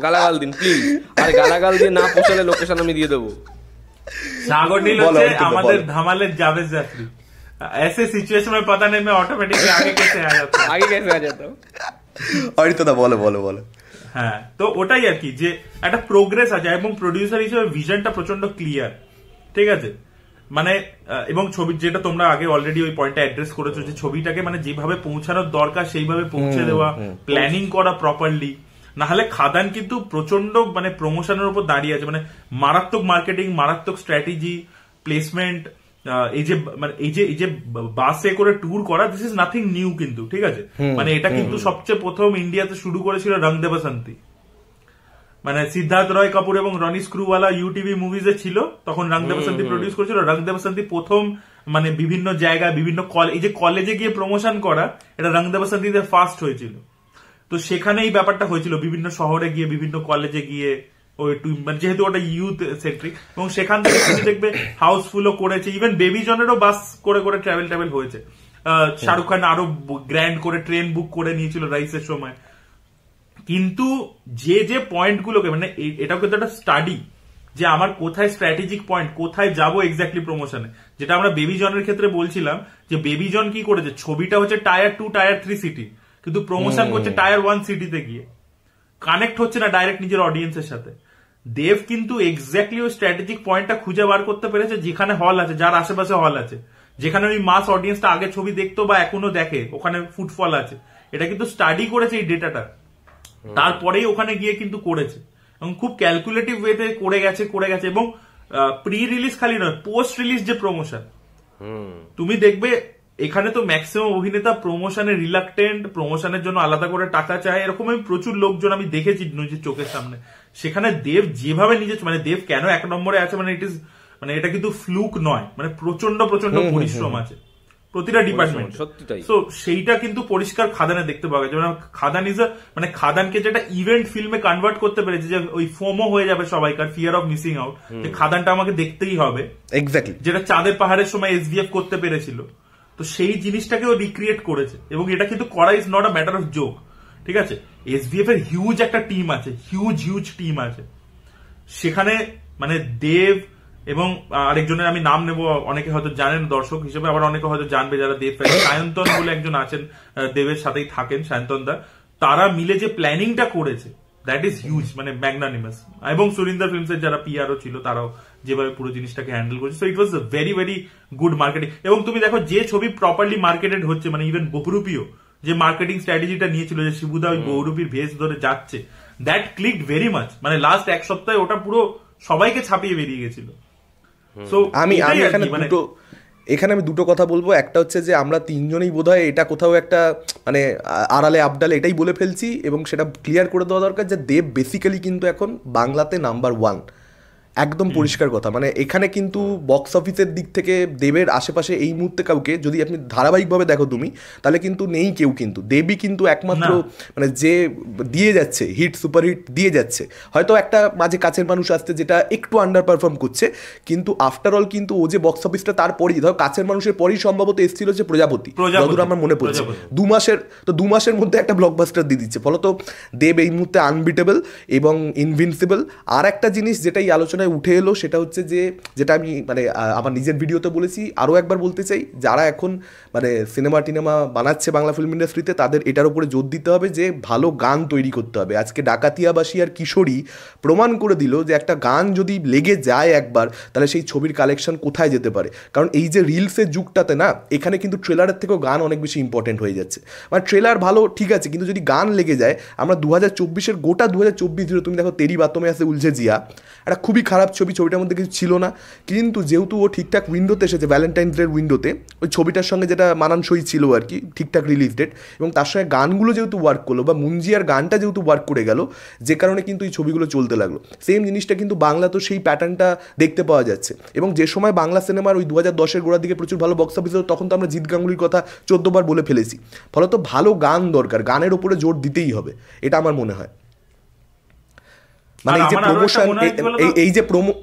গালাগাল দিন প্লিজ। আর গালাগাল দিয়ে না পোষালে লোকেশন আমি দিয়ে দেবো। सागर नील হচ্ছে আমাদের ধামালের জাভেদ জাফরি। ऐसे सिचुएशन में पता नहीं मैं ऑटोमेटिकली आगे कैसे आ जाता हूँ। অরিত্রদা বলো। হ্যাঁ, তো ওটাই আর কি, যে একটা প্রোগ্রেস আছে এবং প্রডিউসার হিসেবে ভিশনটা প্রচন্ড ক্লিয়ার, ঠিক আছে? মানে এবং ছবি যেটা তোমরা আগে অলরেডি ওই পয়েন্টটা অ্যাড্রেস করেছো, যে ছবিটাকে মানে যেভাবে পৌঁছানোর দরকার সেইভাবে পৌঁছে দেওয়া, প্ল্যানিং করা প্রপারলি। না হলে খাদান কিন্তু প্রচন্ড মানে প্রমোশনের উপর দাঁড়িয়ে আছে, মানে মারাত্মক মার্কেটিং, মারাত্মক স্ট্র্যাটেজি, প্লেসমেন্ট, এই যে বাসে করে ট্যুর করা, দিস ইজ নাথিং নিউ কিন্তু, ঠিক আছে? মানে এটা কিন্তু সবচেয়ে প্রথম ইন্ডিয়াতে শুরু করেছিল রং দে বসন্তি, মানে সিদ্ধার্থ রয় কাপুর এবং রনি স্ক্রুওয়ালা ইউটিভি মুভিজে ছিল, তখন রং দে বসন্তি প্রডিউস করেছিল। রং দে বসন্তি প্রথম মানে বিভিন্ন জায়গায় বিভিন্ন এই যে কলেজে গিয়ে প্রমোশন করা, এটা রং দে বসন্তিতে ফার্স্ট হয়েছিল। তো সেখানে এই ব্যাপারটা হয়েছিল, বিভিন্ন শহরে গিয়ে, বিভিন্ন কলেজে গিয়ে, ওই যেহেতু ওটা ইউথ সেন্ট্রিক, এবং সেখান থেকে তুমি দেখবে হাউসফুলও করেছে, ইভেন বেবি জনেরও বাস করে করে ট্রাভেল হয়েছে। শাহরুখ খান আরো গ্র্যান্ড করে ট্রেন বুক করে নিয়েছিল রাইসের সময়। কিন্তু যে পয়েন্ট গুলোকে মানে এটাও কিন্তু একটা স্টাডি, যে আমার কোথায় স্ট্র্যাটেজিক পয়েন্ট, কোথায় যাবো এক্স্যাক্টলি প্রমোশনে, যেটা আমরা বেবি জনের ক্ষেত্রে বলছিলাম, যে বেবি জন কি করেছে, ছবিটা হচ্ছে টায়ার 2 টায়ার 3 সিটি, কিন্তু প্রমোশন করছে টায়ার 1 সিটিতে গিয়ে, কানেক্ট হচ্ছে না ডাইরেক্ট নিজের অডিয়েন্সের সাথে। দেব কিন্তু এক্স্যাক্টলি ওই স্ট্র্যাটেজিক পয়েন্টটা খুঁজে বার করতে পেরেছে, যেখানে হল আছে, যার আশেপাশে হল আছে, যেখানে ওই মাস অডিয়েন্সটা আগে ছবি দেখতো বা এখনো দেখে, ওখানে ফুটফল আছে। এটা কিন্তু স্টাডি করেছে এই ডেটাটা, তারপরেই ওখানে গিয়ে কিন্তু করেছে, এবং খুব ক্যালকুলেটিভ ওয়েতে করে গেছে। এবং প্রি রিলিজ খালি নয়, পোস্ট রিলিজ যে প্রমোশন, তুমি দেখবে এখানে তো ম্যাক্সিমাম অভিনেতা প্রমোশনে রিলাক্টেন্ট, প্রমোশনের জন্য আলাদা করে টাকা চায়, এরকম আমি প্রচুর লোকজন আমি দেখেছি নিজের চোখের সামনে। সেখানে দেব যেভাবে নিজে, মানে দেব কেন 1 নম্বরে আছে, মানে এটা কিন্তু ফ্লুক নয়, মানে প্রচন্ড পরিশ্রম আছে প্রতিটা ডিপার্টমেন্ট। সো সেইটা কিন্তু পরিষ্কার খাদানে দেখতে পাওয়া গেছে। খাদান মানে খাদানকে যেটা ইভেন্ট ফিল্মে কনভার্ট করতে পেরেছে, যে ওই ফোমো হয়ে যাবে সবাইকার, ফিয়ার অফ মিসিং আউট, যে খাদানটা আমাকে দেখতেই হবে, এক্স্যাক্টলি যেটা চাঁদের পাহাড়ের সময় এসভিএফ করতে পেরেছিল। তো সেই জিনিসটাকেও রিক্রিয়েট করেছে, এবং এটা কিন্তু করা is not a matter of joke, ঠিক আছে? এসভিএফ এর হিউজ একটা টিম আছে, হিউজ টিম আছে সেখানে, মানে দেব এবং আরেকজনের আমি নাম নেব, অনেকে হয়তো জানেন দর্শক হিসেবে, আবার অনেকে হয়তো জানবে যারা দেব ফ্যান, সায়ন্তন বলে একজন আছেন, দেবের সাথেই থাকেন, সায়ন্তন দা, তারা মিলে যে প্ল্যানিংটা করেছে, দ্যাট ইজ হিউজ, মানে ম্যাগনানিমাস। এবং সুরিন্দর ফিল্মসের যারা পিআরও ছিল, তারাও যেভাবে পুরো জিনিসটাকে হ্যান্ডেল করেছে, so it was very very good marketing. এবং তুমি দেখো যে ছবি প্রপারলি মার্কেটেড হচ্ছে, মানে ইভেন বহুরূপীও যে মার্কেটিং স্ট্র্যাটেজিটা নিয়েছিল, যে শিবুদা ওই বহুরূপীর ভেস ধরে যাচ্ছে, দ্যাট ক্লিকড ভেরি মাচ, মানে লাস্ট 1 সপ্তাহে ওটা পুরো সবাইকে ছাপিয়ে বেরিয়ে গেছিল। এখানে আমি দুটো কথা বলবো। একটা হচ্ছে যে আমরা তিনজনেই বোধহয় এটা কোথাও একটা মানে আড়ালে আবডালে এটাই বলে ফেলছি, এবং সেটা ক্লিয়ার করে দেওয়া দরকার যে দেব বেসিক্যালি কিন্তু এখন বাংলাতে নাম্বার 1, একদম পরিষ্কার কথা। মানে এখানে কিন্তু বক্স অফিসের দিক থেকে দেবের আশেপাশে এই মুহূর্তে কাউকে যদি আপনি ধারাবাহিকভাবে দেখো তুমি, তাহলে কিন্তু নেই কেউ, কিন্তু দেবই কিন্তু একমাত্র মানে যে দিয়ে যাচ্ছে হিট, সুপারহিট দিয়ে যাচ্ছে। হয়তো একটা মাঝে কাছের মানুষ আসছে যেটা একটু আন্ডার পারফর্ম করছে, কিন্তু আফটার অল কিন্তু ও যে বক্স অফিসটা তারপরেই, ধরো কাছের মানুষের পরেই সম্ভবত এসেছিল যে প্রজাপতি, যতদূর আমার মনে পড়ছে, 2 মাসের মধ্যে একটা ব্লকবাস্টার দিয়ে দিচ্ছে। ফলত দেব এই মুহূর্তে আনবিটেবল এবং ইনভিনসিবল। আর একটা জিনিস যেটাই আলোচনা আলোচনায় উঠে এলো সেটা হচ্ছে যে, যেটা আমি মানে আমার নিজের ভিডিওতে বলেছি, আরও একবার বলতে চাই, যারা এখন মানে সিনেমা টিনেমা বানাচ্ছে বাংলা ফিল্ম ইন্ডাস্ট্রিতে, তাদের এটার উপরে জোর দিতে হবে যে ভালো গান তৈরি করতে হবে। আজকে ডাকাতিয়াবাসী আর কিশোরী প্রমাণ করে দিল যে একটা গান যদি লেগে যায় একবার, তাহলে সেই ছবির কালেকশন কোথায় যেতে পারে। কারণ এই যে রিলসের যুগটাতে না, এখানে কিন্তু ট্রেলারের থেকেও গান অনেক বেশি ইম্পর্টেন্ট হয়ে যাচ্ছে। মানে ট্রেলার ভালো ঠিক আছে, কিন্তু যদি গান লেগে যায়, আমরা 2024-এর গোটা 2024 জুড়ে তুমি দেখো তেরি বাতমে আছে উলঝে জিয়া, একটা খুবই খারাপ ছবি, ছবিটার মধ্যে কিছু ছিল না, কিন্তু যেহেতু ও ঠিকঠাক উইন্ডোতে এসেছে, ভ্যালেন্টাইন্স ডের উইন্ডোতে, ওই ছবিটার সঙ্গে যেটা মানানসই ছিল আর কি, ঠিকঠাক রিলিজ ডেট, এবং তার সঙ্গে গানগুলো যেহেতু ওয়ার্ক করলো, বা মুঞ্জিয়ার গানটা যেহেতু ওয়ার্ক করে গেল, যে কারণে কিন্তু এই ছবিগুলো চলতে লাগলো। সেম জিনিসটা কিন্তু বাংলা তো সেই প্যাটার্নটা দেখতে পাওয়া যাচ্ছে। এবং যে সময় বাংলা সিনেমার ওই 2010-এর গোড়ার দিকে প্রচুর ভালো বক্স অফিস হতো, তখন তো আমরা জিৎ গাঙ্গুলির কথা 14 বার বলে ফেলেছি। ফলত ভালো গান দরকার, গানের উপরে জোর দিতেই হবে, এটা আমার মনে হয়। মানে এই যে প্রমোশন,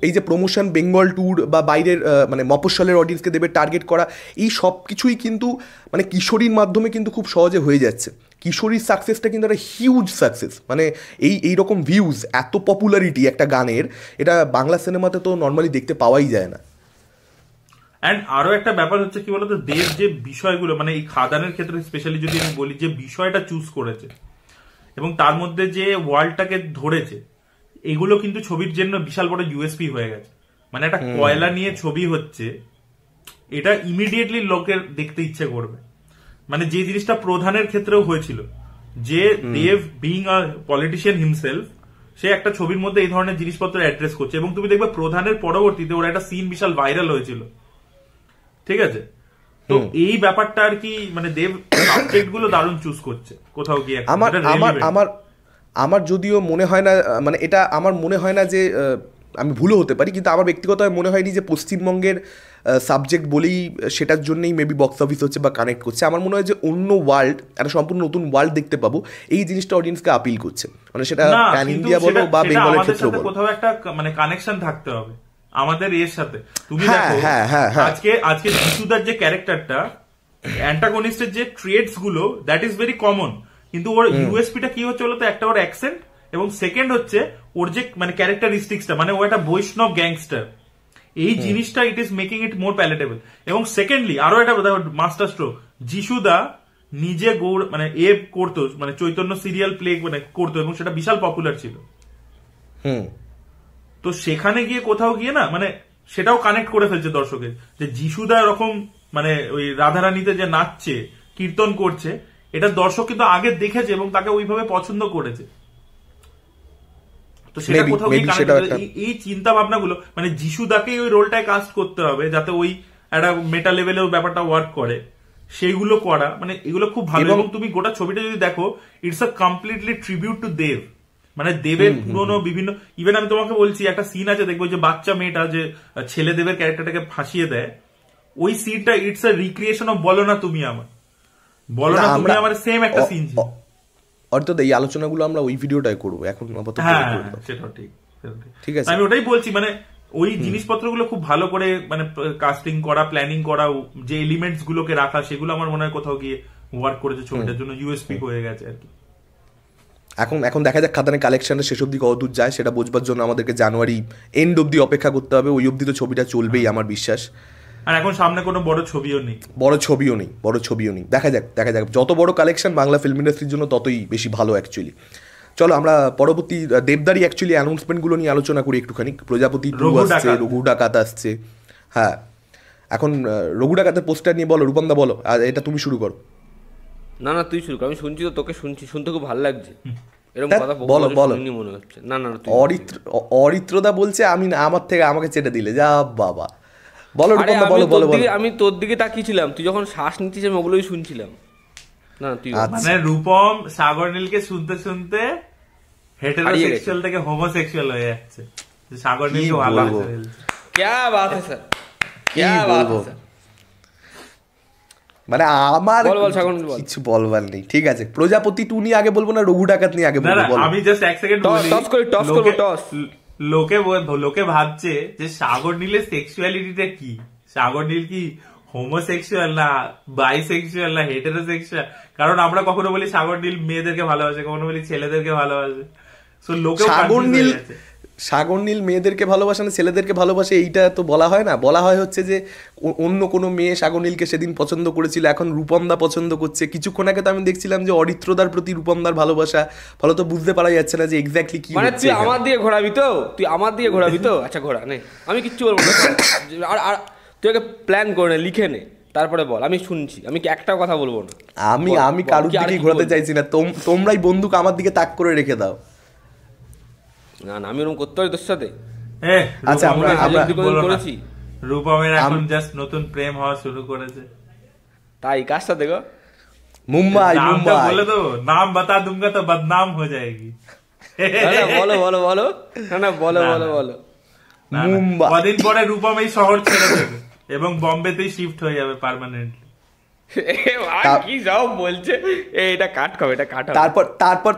এই যে প্রমোশন, বেঙ্গল ট্যুর বা বাইরের মানে মফস্বলের অডিয়েন্সকে দেবে টার্গেট করা, এই সব কিছুই কিন্তু মানে কিশোরীর মাধ্যমে কিন্তু খুব সহজে হয়ে যাচ্ছে। কিশোরীর সাকসেসটা কিন্তু একটা হিউজ সাকসেস, মানে এইরকম ভিউজ, এত পপুলারিটি একটা গানের, এটা বাংলা সিনেমাতে তো নর্মালি দেখতে পাওয়াই যায় না। অ্যান্ড আরো একটা ব্যাপার হচ্ছে কি বলতো, দেব যে বিষয়গুলো মানে এই খাদানের ক্ষেত্রে স্পেশালি যদি আমি বলি, যে বিষয়টা চুজ করেছে এবং তার মধ্যে যে ওয়ার্ল্ডটাকে ধরেছে, এগুলো কিন্তু ছবির জন্য বিশাল বড় ইউএসপি হয়ে গেছে। মানে একটা কয়লা নিয়ে ছবি হচ্ছে, এটা ইমিডিয়েটলি লোকের দেখতে ইচ্ছে করবে। মানে যে জিনিসটা প্রধানের ক্ষেত্রেও হয়েছিল, যে দেব বিং আ পলিটিশিয়ান হিমসেলফ, সে একটা ছবির মধ্যে এই ধরনের জিনিসপত্র অ্যাড্রেস করছে, এবং তুমি দেখবে প্রধানের পরবর্তীতে ওরা একটা সিন বিশাল ভাইরাল হয়েছিল, ঠিক আছে? তো এই ব্যাপারটা আর কি, মানে দেব সাবজেক্ট গুলো দারুণ চুজ করছে কোথাও গিয়ে। আমার যদিও মনে হয় না, মানে এটা আমার মনে হয় না যে, আমি ভুলও হতে পারি, কিন্তু আমার ব্যক্তিগতভাবে মনে হয়নি যে পশ্চিমবঙ্গের সাবজেক্ট বলেই সেটার জন্যই মেবি বক্স অফিস হচ্ছে বা কানেক্ট করছে। আমার মনে হয় যে অন্য ওয়ার্ল্ড, একটা সম্পূর্ণ নতুন ওয়ার্ল্ড দেখতে পাবো, এই জিনিসটা অডিয়েন্সকে আপিল করছে। মানে সেটা প্যান ইন্ডিয়া বলো বা বেঙ্গলের ক্ষেত্রে বলো, কোথাও একটা মানে কানেকশন থাকতে হবে আমাদের এর সাথে। তুমি দেখো আজকে যিশুদার যে ক্যারেক্টারটা, অ্যান্টাগনিস্টের যে ট্রেডস গুলো, দ্যাট ইজ ভেরি কমন, কিন্তু ওর ইউএসপিটা কি হচ্ছে বলতো, একটা ওর অ্যাকসেন্ট, এবং সেকেন্ড হচ্ছে ওর যে মানে ক্যারেক্টারিস্টিক্সটা, মানে ও একটা বৈষ্ণব গ্যাংস্টার, এই জিনিসটা it is making it more palatable. এবং সেকেন্ডলি আরো একটা মাস্টার স্ট্রোক, যিশুদা নিজে মানে করতো, মানে চৈতন্য সিরিয়াল প্লে মানে করতো, এবং সেটা বিশাল পপুলার ছিল। তো সেখানে গিয়ে কোথাও গিয়ে না, মানে সেটাও কানেক্ট করে ফেলছে দর্শকের, যে যিশুদা এরকম মানে ওই রাধারানীতে যে নাচছে, কীর্তন করছে, এটা দর্শক কিন্তু আগে দেখেছে এবং তাকে ওইভাবে পছন্দ করেছে। তো সেটা কোথাও এই চিন্তা ভাবনাগুলো, মানে যিশুদাকেই ওই রোলটায় কাস্ট করতে হবে যাতে ওই একটা মেটা লেভেলেও ব্যাপারটা ওয়ার্ক করে, সেইগুলো করা, মানে এগুলো খুব ভালো। এবং তুমি গোটা ছবিটা যদি দেখো, it's a completely tribute to Dev, মানে দেবের পুরনো বিভিন্ন, ইভেন আমি তোমাকে বলছি একটা সিন আছে, দেখবো যে বাচ্চা মেয়েটা যে ছেলে দেবের ক্যারেক্টারটাকে ফাঁসিয়ে দেয়, ওই সিনটা ইটস আ রিক্রিয়েশন অফ বলো না তুমি আমার, বলো না তুমি আমার, সেম একটা সিন ছিল। অর্থাৎ এই আলোচনাগুলো আমরা ওই ভিডিওটাই করবো এখন, সেটা ঠিক আছে। আমি ওটাই বলছি, মানে ওই জিনিসপত্রগুলো খুব ভালো করে মানে কাস্টিং করা, প্ল্যানিং করা, যে এলিমেন্টস গুলোকে রাখা, সেগুলো আমার মনে হয় কোথাও গিয়ে ওয়ার্ক করেছে, ছবিটার জন্য ইউএসপি হয়ে গেছে আর কি। এখন দেখা যাক খাদানের কালেকশনের শেষ অব্দি কতদূর যায়, সেটা বোঝবার জন্য আমাদেরকে জানুয়ারি এন্ড অব্দি অপেক্ষা করতে হবে। ওই অব্দি তো ছবিটা চলবেই আমার বিশ্বাস। আর এখন সামনে কোনো বড় ছবিও নেই। দেখা যাক যত বড় কালেকশন বাংলা ফিল্ম ইন্ডাস্ট্রির জন্য ততই বেশি ভালো অ্যাকচুয়ালি। চলো আমরা পরবর্তী দেবদারি অ্যাকচুয়ালি অ্যানাউন্সমেন্টগুলো নিয়ে আলোচনা করি একটুখানি। প্রজাপতি 2 আসছে, রঘু ডাকাত আসছে। হ্যাঁ, এখন রঘু ডাকাতের পোস্টার নিয়ে বলো, রূপমদা বলো, আর এটা তুমি শুরু করো। না তুই শুরু কর, আমি শুনছি তো, তোকে শুনতে খুব ভালো লাগছে এরকম কথা, বলো মনে হচ্ছে। না অরিত্রদা বলছে আমি না, আমাকে চেটে দিলে, যা বাবা। বলো বলো। আমি তোর দিকে তাকিয়েছিলাম, তুই যখন শ্বাস নিচ্ছিস আমি ওগুলোই শুনছিলাম। না তুই মানে রূপম সাগর নীলকে শুনতে শুনতে হেটেরোসেক্সুয়াল থেকে হোমোসেক্সুয়াল হয়ে যাচ্ছে। সাগর নীলকে ভালো লাগছে। क्या बात है सर, क्या बात है सर। মানে আমার কিছু বলবার নেই, ঠিক আছে। প্রজাপতি 2 নিয়ে আগে বলবো না রঘু ডাকাত নিয়ে আগে বলবো? আমি জাস্ট এক সেকেন্ড বলি, টস। লোকে ভাবছে যে সাগর নীলের সেক্সুয়ালিটিটা কি, সাগর নীল কি হোমোসেক্সুয়াল না বাইসেক্সুয়াল না হেটেরোসেক্সুয়াল? কারণ আমরা কখনো বলি সাগর নীল মেয়েদেরকে ভালোবাসে, কখনো বলি ছেলেদেরকে ভালোবাসে। সো লোকে সাগর নীল মেয়েদেরকে ভালোবাসে না ছেলেদেরকে ভালোবাসে এইটা তো বলা হয় না, বলা হয় হচ্ছে যে অন্য কোনো মেয়ে সাগর নীলকে সেদিন পছন্দ করেছিল, এখন রূপমদা পছন্দ করছে। কিছুক্ষণ আগে তো আমি দেখছিলাম যে অরিত্রদার প্রতি রূপমদার ভালোবাসা, ফলে তো বুঝতে পারা যাচ্ছে না যে এক্স্যাক্টলি কি মানে হচ্ছে। তুই আমার দিকে ঘোরাবি তো, তুই আমার দিকে ঘোরাবি তো, আচ্ছা ঘোরা নে, আমি কিচ্ছু বলবো না। আর তুই আগে প্ল্যান করে নে, লিখে নে, তারপরে বল, আমি শুনছি, আমি কি একটা কথা বলবো না। আমি কারোর দিকে ঘোরাতে চাইছি না, তোমরাই বন্দুক আমার দিকে তাক করে রেখে দাও। না না, আমি ওরকম করতে পারি তোর সাথে? আচ্ছা আমরা করেছি। রূপমের এখন জাস্ট নতুন প্রেম হওয়া শুরু করেছে। তাই কার সাথে গো? মুম্বাই। বলে তো নাম বাতা দুঙ্গা তো বদনাম হয়ে যায়গি। বলো বলো বলো, না না বলো বলো বলো। মুম্বাই। কদিন পরে রূপম এই শহর ছেড়ে দেবে এবং বম্বেতেই শিফট হয়ে যাবে পার্মানেন্টলি। কি যাও বলছে, এটা কাট খাবে, এটা কাট।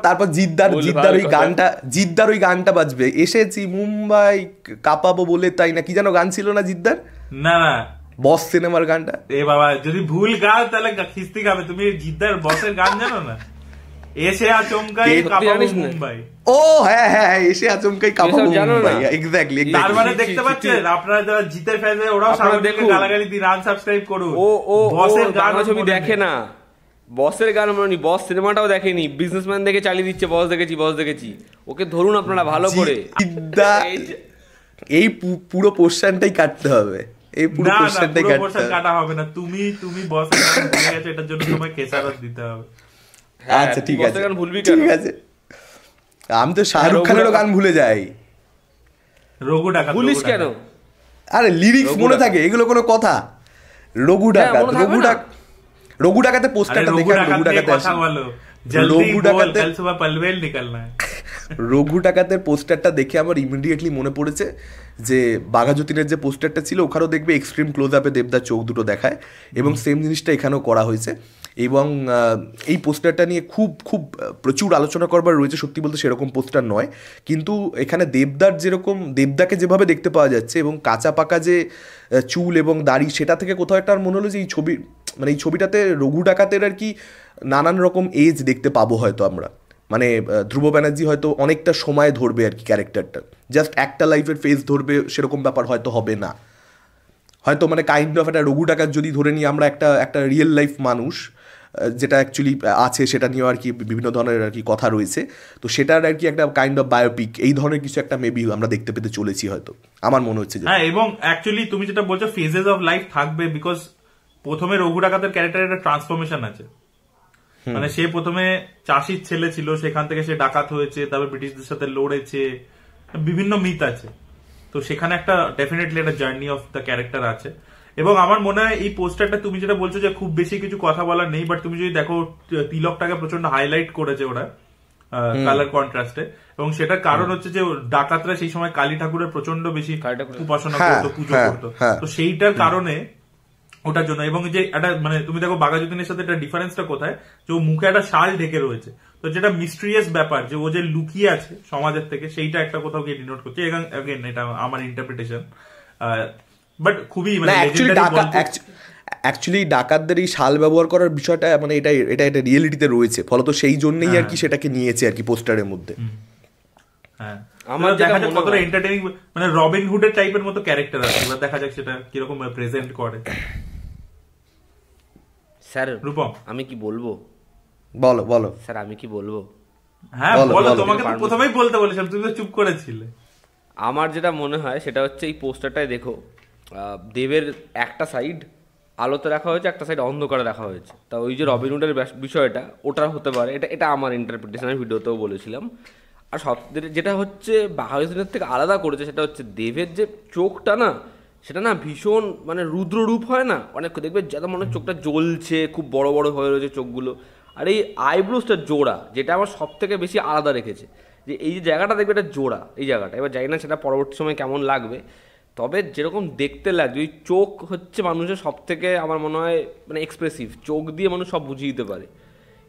তারপর জিদ্দার ওই গানটা বাজবে, এসেছি মুম্বাই কাঁপাবো বলে, তাই না কি যেন গান ছিল না জিদ্দার? না না, বস সিনেমার গানটা। এ বাবা, যদি ভুল গাও তাহলে খিস্তি খাবে। তুমি জিদ্দার বসের গান জানো না? এসে আচমকাই কাঁপাবো মুম্বাই। ও হ্যাঁ হ্যাঁ, এসে আচমকাই কাঁপাবো মুম্বাই, এক্স্যাক্টলি। তার মানে দেখতে পাচ্ছেন আপনারা যারা জিতের ফ্যান, ওরাও সারাদিন গালাগালি দিন, আনসাবস্ক্রাইব করুন। ও বসের গান ছবি দেখে না, বসের গান মানে বস সিনেমাটাও দেখেনি, বিজনেসম্যান দেখে চালিয়ে দিচ্ছে বস দেখেছি। ওকে ধরুন আপনারা ভালো করে। এই পুরো পোর্শনটাই কাটতে হবে, এই পুরো পোর্শনটাই কাটা হবে না। তুমি বসের গান ভুলে গেছো, এটার জন্য তোমায় কেসারত দিতে হবে। আচ্ছা ঠিক আছে, ঠিক আছে। আমি তো শাহরুখ খানেরও গান ভুলে যাই। রঘু ডাকাত ভুলিস কেন? আরে লিরিক্স মনে থাকে, এগুলো কোনো কথা? রঘু ডাকাতের পোস্টারটা দেখে রঘু ডাকাতের পোস্টারটা দেখে আমার ইমিডিয়েটলি মনে পড়েছে যে বাঘাযতীনের যে পোস্টারটা ছিল, ওখানেও দেখবে এক্সট্রিম ক্লোজ আপে দেবদার চোখ দুটো দেখায়, এবং সেম জিনিসটা এখানেও করা হয়েছে। এবং এই পোস্টারটা নিয়ে খুব খুব প্রচুর আলোচনা করবার রয়েছে। সত্যি বলতে সেরকম পোস্টার নয়, কিন্তু এখানে দেবদাকে যেভাবে দেখতে পাওয়া যাচ্ছে এবং কাঁচা পাকা যে চুল এবং দাড়ি, সেটা থেকে কোথাও একটা মনে হলো যে এই ছবিটাতে রঘু ডাকাতের আর কি নানান রকম এজ দেখতে পাবো হয়তো আমরা। মানে ধ্রুব ব্যানার্জি হয়তো অনেকটা সময় ধরবে আর কি ক্যারেক্টারটা, জাস্ট একটা লাইফের ফেজ ধরবে সেরকম ব্যাপার হয়তো হবে না। হয়তো মানে কাইন্ড অফ একটা রঘু ডাকাত যদি ধরে নিই আমরা, একটা রিয়েল লাইফ মানুষ যেটা অ্যাকচুয়ালি আছে, সেটা নিয়েও আর কি বিভিন্ন ধরনের আর কি কথা রয়েছে, তো সেটার আর কি একটা কাইন্ড অফ বায়োপিক এই ধরনের কিছু একটা মেবি আমরা দেখতে পেতে চলেছি হয়তো, আমার মনে হচ্ছে। হ্যাঁ, এবং অ্যাকচুয়ালি তুমি যেটা বলছো ফেজেস অফ লাইফ থাকবে, বিকজ প্রথমে রঘু ডাকাতের ক্যারেক্টারের একটা ট্রান্সফরমেশন আছে। মানে সে প্রথমে চাষির ছেলে ছিল, সেখান থেকে সে ডাকাত হয়েছে, তারপর ব্রিটিশদের সাথে লড়েছে, বিভিন্ন মিথ আছে। তো সেখানে একটা ডেফিনেটলি একটা জার্নি অফ দ্য ক্যারেক্টার আছে। এবং আমার মনে হয় এই পোস্টারটা তুমি যেটা বলছো যে খুব বেশি কিছু কথা বলার নেই, বাট তুমি যদি দেখো তিলকটাকে প্রচন্ড হাইলাইট করেছে ওরা কালার কন্ট্রাস্টে, এবং সেটার কারণ হচ্ছে যে ডাকাতরা সেই সময় কালী ঠাকুরের প্রচন্ড বেশি উপাসনা করতো, পুজো করতো, তো সেইটার কারণে ওটার জন্য। এবং যে একটা মানে তুমি দেখো বাঘাযতীনের সাথে একটা ডিফারেন্সটা কোথায়, যে ও মুখে একটা শাল ঢেকে রয়েছে, তো যেটা মিস্ট্রিয়াস ব্যাপার যে ও যে লুকিয়ে আছে সমাজের থেকে, সেইটা একটা কোথাও গিয়ে ডিনোট করছে। এগেন এটা আমার ইন্টারপ্রিটেশন, বাট খুবই মানে অ্যাকচুয়ালি ডাকাতদের এই শাল ব্যবহার করার বিষয়টা মানে এটা রিয়েলিটিতে রয়েছে, ফলত সেই জন্যই আর কি সেটাকে নিয়েছে আর কি পোস্টারের মধ্যে। হ্যাঁ, আমার দেখা যাক কতটা এন্টারটেইনিং, মানে রবিন হুডের টাইপের মতো ক্যারেক্টার আছে, এবার দেখা যাক সেটা কিরকম প্রেজেন্ট করে। স্যার রূপম, আমি কি বলবো? বলো স্যার, আমি কি বলবো? হ্যাঁ বলো, তোমাকে তো প্রথমেই বলতে বলেছিলাম, তুমি তো চুপ করেছিলে। আমার যেটা মনে হয় সেটা হচ্ছে এই পোস্টারটাই দেখো, দেবের একটা সাইড আলোতে রাখা হয়েছে, একটা সাইড অন্ধকারে রাখা হয়েছে। তা ওই যে রবিন হুডের বিষয়টা ওটা হতে পারে, এটা আমার ইন্টারপ্রিটেশন, আমি ভিডিওতেও বলেছিলাম। আর সব যেটা হচ্ছে বাঘাযতীনের থেকে আলাদা করেছে সেটা হচ্ছে দেবের যে চোখটা না, সেটা না ভীষণ মানে রুদ্র রূপ হয় না, অনেক দেখবে যাতে মনে হয় চোখটা জ্বলছে, খুব বড় বড় হয়ে রয়েছে চোখগুলো। আর এই আইব্রোসটার জোড়া, যেটা আমার সব থেকে বেশি আলাদা রেখেছে, যে এই যে জায়গাটা দেখবে এটা জোড়া, এই জায়গাটা, এবার জানি না সেটা পরবর্তী সময় কেমন লাগবে, তবে যেরকম দেখতে লাগবে, ওই চোখ হচ্ছে মানুষের সব থেকে আমার মনে হয় মানে এক্সপ্রেসিভ, চোখ দিয়ে মানুষ সব বুঝিয়ে দিতে পারে।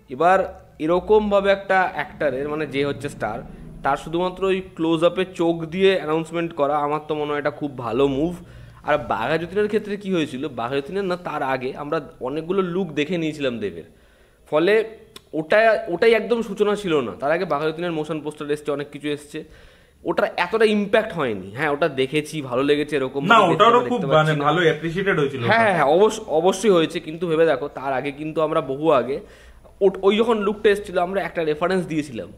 এবার এরকমভাবে একটা অ্যাক্টারের মানে যে হচ্ছে স্টার, তার শুধুমাত্র ওই ক্লোজ আপে চোখ দিয়ে অ্যানাউন্সমেন্ট করা, আমার তো মনে হয় এটা খুব ভালো মুভ। আর বাঘাযতীনের ক্ষেত্রে কি হয়েছিল, বাঘাযতীনের না তার আগে আমরা অনেকগুলো লুক দেখে নিয়েছিলাম দেবের, ফলে ওটাই একদম সূচনা ছিল না। তার আগে বাঘাযতীনের মোশন পোস্টার এসছে, অনেক কিছু এসছে, ওটার এতটা ইম্প্যাক্ট হয়নি। হ্যাঁ ওটা দেখেছি, ভালো লেগেছে এরকম না, ওটাও খুব মানে ভালো অ্যাপ্রিশিয়েটেড হয়েছিল। হ্যাঁ হ্যাঁ অবশ্যই হয়েছে, কিন্তু ভেবে দেখো তার আগে কিন্তু আমরা বহু আগে ওই যখন লুকটা এসেছিল আমরা একটা রেফারেন্স দিয়েছিলাম,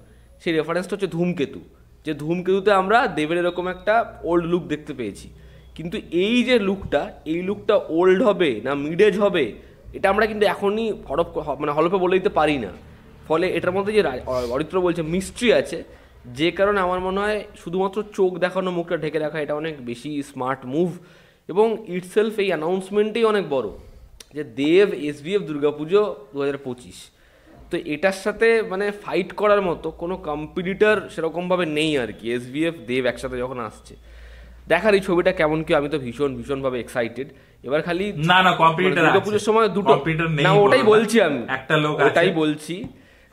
সেই রেফারেন্সটা হচ্ছে ধূমকেতু, যে ধূমকেতুতে আমরা দেবের এরকম একটা ওল্ড লুক দেখতে পেয়েছি। কিন্তু এই যে লুকটা, এই লুকটা ওল্ড হবে না মিড এজ হবে এটা আমরা কিন্তু এখনই হলফে বলে দিতে পারি না। ফলে এটার মধ্যে যে অরিত্র বলছে মিস্ট্রি আছে, যে কারণে আমার মনে হয় শুধুমাত্র চোখ দেখানো মুখটা ঢেকে রাখা এটা অনেক বেশি স্মার্ট মুভ। এবং ইটসেলফ এই অ্যানাউন্সমেন্টেই অনেক বড় যে দেব এসভিএফ দুর্গাপুজো 2025, তো এটার সাথে মানে ফাইট করার মতো কোনো কম্পিটিটর সেরকমভাবে নেই আর কি। এসভিএফ দেব একসাথে যখন আসছে, দেখার এই ছবিটা কেমন কি, আমি তো ভীষণভাবে এক্সাইটেড। এবার খালি না কম্পিটিটর দুর্গাপুজোর সময় দুটো না, ওটাই বলছি আমি, একটা লোক ওটাই বলছি,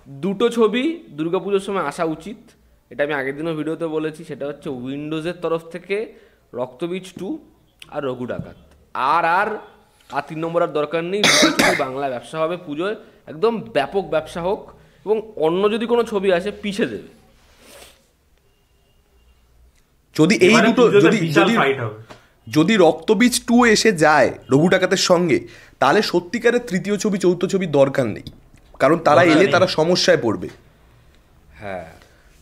দুটো ছবি দুর্গাপুজোর সময় আসা উচিত। এটা আমি আগের দিনও ভিডিওতে বলেছি, সেটা হচ্ছে উইন্ডোজের তরফ থেকে রক্তবীজ 2 আর রঘু ডাকাত। আর 3 নম্বর আর দরকার নেই, দুটো ছবি বাংলা ব্যবসা হবে পুজোয়, একদম ব্যাপক ব্যবসা হোক, এবং অন্য যদি কোনো ছবি আসে পিছিয়ে দেবে। যদি এই দুটো যদি রক্তবীজ 2 এসে যায় রঘু ডাকাতের সঙ্গে, তাহলে সত্যিকারের তৃতীয় ছবি চতুর্থ ছবি দরকার নেই, কারণ তারা এলে তারা সমস্যায় পড়বে। হ্যাঁ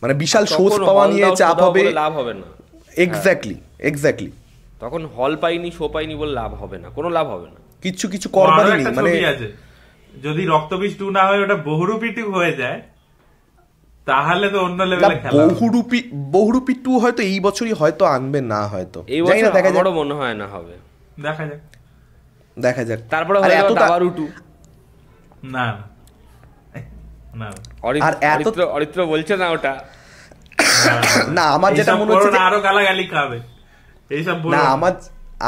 মানে বিশাল শোজ পাওয়া নিয়ে চাপ হবে, লাভ হবে না। এক্স্যাক্টলি তখন হল পাইনি, শো পাইনি বলে লাভ হবে না, কোনো লাভ হবে না, কিছু করবারই নেই। মানে যদি রক্তবীজ 2 না হয় ওটা বহুরূপী 2 হয়ে যায়, তাহলে তো অন্য লেভেলে খেলা। বহুরূপী 2 হয়তো এই বছরই হয়তো আনবে, না হয়তো এই বছর আমারও মনে হয় না হবে, দেখা যাক। তারপরে হয়ে যাবে দাবারু 2। না আর অরিত্র বলছে না ওটা, না আমার যেটা মনে হচ্ছে আরো গালাগালি খাবে এইসব বলো না।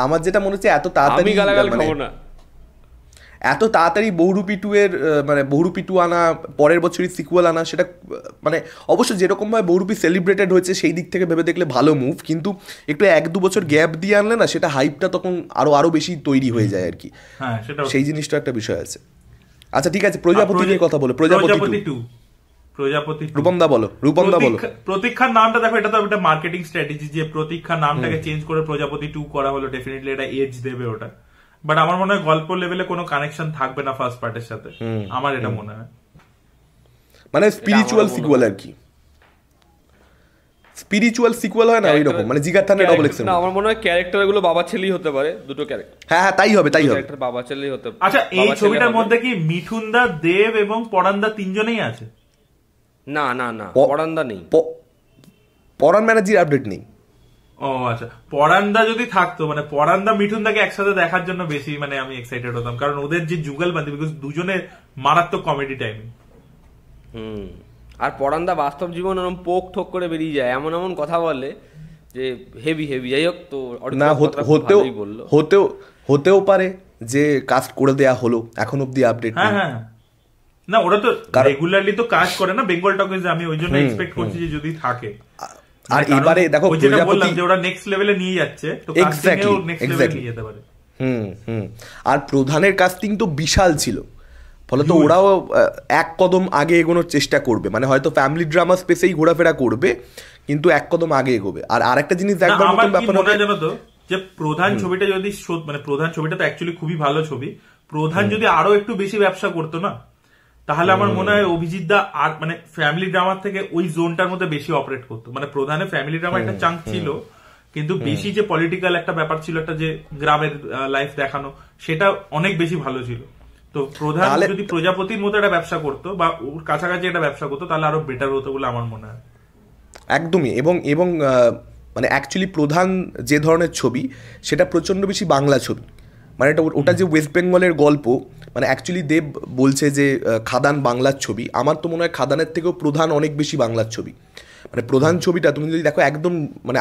আমার যেটা মনে হচ্ছে এত তাড়াতাড়ি গালাগালি খাবো না, এত তাড়াতাড়ি বহুরূপী 2 এর মানে বহুরূপী 2 আনা, পরের বছরই সিকুয়েল আনা, সেটা মানে অবশ্য যেরকম ভাবে বহুরূপী সেলিব্রেটেড হয়েছে সেই দিক থেকে ভেবে দেখলে ভালো মুভ, কিন্তু একটু 1-2 বছর গ্যাপ দিয়ে আনলে না সেটা হাইপটা তখন আরো বেশি তৈরি হয়ে যায় আর কি। সেই জিনিসটা একটা বিষয় আছে। আচ্ছা ঠিক আছে, প্রজাপতি নিয়ে কথা বলো। প্রজাপতি 2 রূপমদা বলো। প্রতীক্ষার নামটা দেখো, এটা তো একটা মার্কেটিং স্ট্র্যাটেজি যে প্রতীক্ষার নামটাকে চেঞ্জ করে প্রজাপতি 2 করা হলো, ডেফিনেটলি এটা এজ দেবে ওটা। বাট আমার মনে হয় গল্প লেভেলে কোনো কানেকশন থাকবে না ফার্স্ট পার্টের সাথে, আমার এটা মনে হয়। মানে স্পিরিচুয়াল সিকুয়েল আর কি, স্পিরিচুয়াল সিকুয়েল হয় না ওই রকম, মানে জিগার থানের ডবল এক্স। না আমার মনে হয় ক্যারেক্টারগুলো বাবা ছেলেই হতে পারে, দুটো ক্যারেক্টার। হ্যাঁ তাই হবে ক্যারেক্টার বাবা ছেলেই হতে পারে। আচ্ছা এই ছবিটার মধ্যে কি মিঠুনদা, দেব এবং পরানদা তিনজনেই আছে? না পরানদা নেই, পরান ব্যানার্জির আপডেট নেই। ও আচ্ছা, পরানদা যদি থাকতো, মানে পরানদা মিঠুনদাকে একসাথে দেখার জন্য বেশি মানে আমি এক্সাইটেড হতাম, কারণ ওদের যে যুগলবন্দি, বিকজ দুজনের মারাত্মক কমেডি টাইমিং। আর পরানদা বাস্তব জীবন এরকম পোক ঠোক করে বেরিয়ে যায়, এমন কথা বলে যে হেভি। যাই হোক, তো না হতেও পারে যে কাস্ট করে দেয়া হলো, এখন অব্দি আপডেট। হ্যাঁ না, ওরা তো রেগুলারলি তো কাজ করে না বেঙ্গল টকিজে, আমি ওই জন্য এক্সপেক্ট করছি যে যদি থাকে। আর এবারে দেখো বললাম যে ওরা নেক্সট লেভেলে নিয়ে যাচ্ছে, তো কাস্টিংও নেক্সট লেভেলে নিয়ে যেতে পারে। আর প্রধানের কাস্টিং তো বিশাল ছিল, ফলে তো ওরাও এক কদম আগে এগোনোর চেষ্টা করবে, মানে হয়তো ফ্যামিলি ড্রামা স্পেসেই ঘোরাফেরা করবে, কিন্তু এক কদম আগে এগোবে। আর আরেকটা জিনিস দেখবার মতন ব্যাপার হবে, জানো তো, যে প্রধান ছবিটা যদি, মানে প্রধান ছবিটা তো অ্যাকচুয়ালি খুবই ভালো ছবি, প্রধান যদি আরো একটু বেশি ব্যবসা করতো না, তাহলে আমার মনে হয় অভিজিৎ দা আর মানে ফ্যামিলি ড্রামার থেকে ওই জোনটার মধ্যে বেশি অপারেট করতো। মানে প্রধানে ফ্যামিলি ড্রামা একটা চাঙ্ক ছিল, কিন্তু বেশি যে পলিটিক্যাল একটা ব্যাপার ছিল, একটা যে গ্রামের লাইফ দেখানো, সেটা অনেক বেশি ভালো ছিল। তো প্রধান যদি প্রজাপতির মতো একটা ব্যবসা করতো বা ওর কাছাকাছি একটা ব্যবসা করতো, তাহলে আরো বেটার হতো বলে আমার মনে হয়। একদমই। এবং মানে অ্যাকচুয়ালি প্রধান যে ধরনের ছবি, সেটা প্রচন্ড বেশি বাংলা ছবি, মানে ওটা যে ওয়েস্ট বেঙ্গলের গল্প, মানে অ্যাকচুয়ালি দেব বলছে যে খাদান বাংলার ছবি, আমার তো মনে হয় খাদানের থেকেও প্রধান অনেক বেশি বাংলার ছবি। মানে প্রধান ছবিটা তুমি যদি দেখো, একদম মানে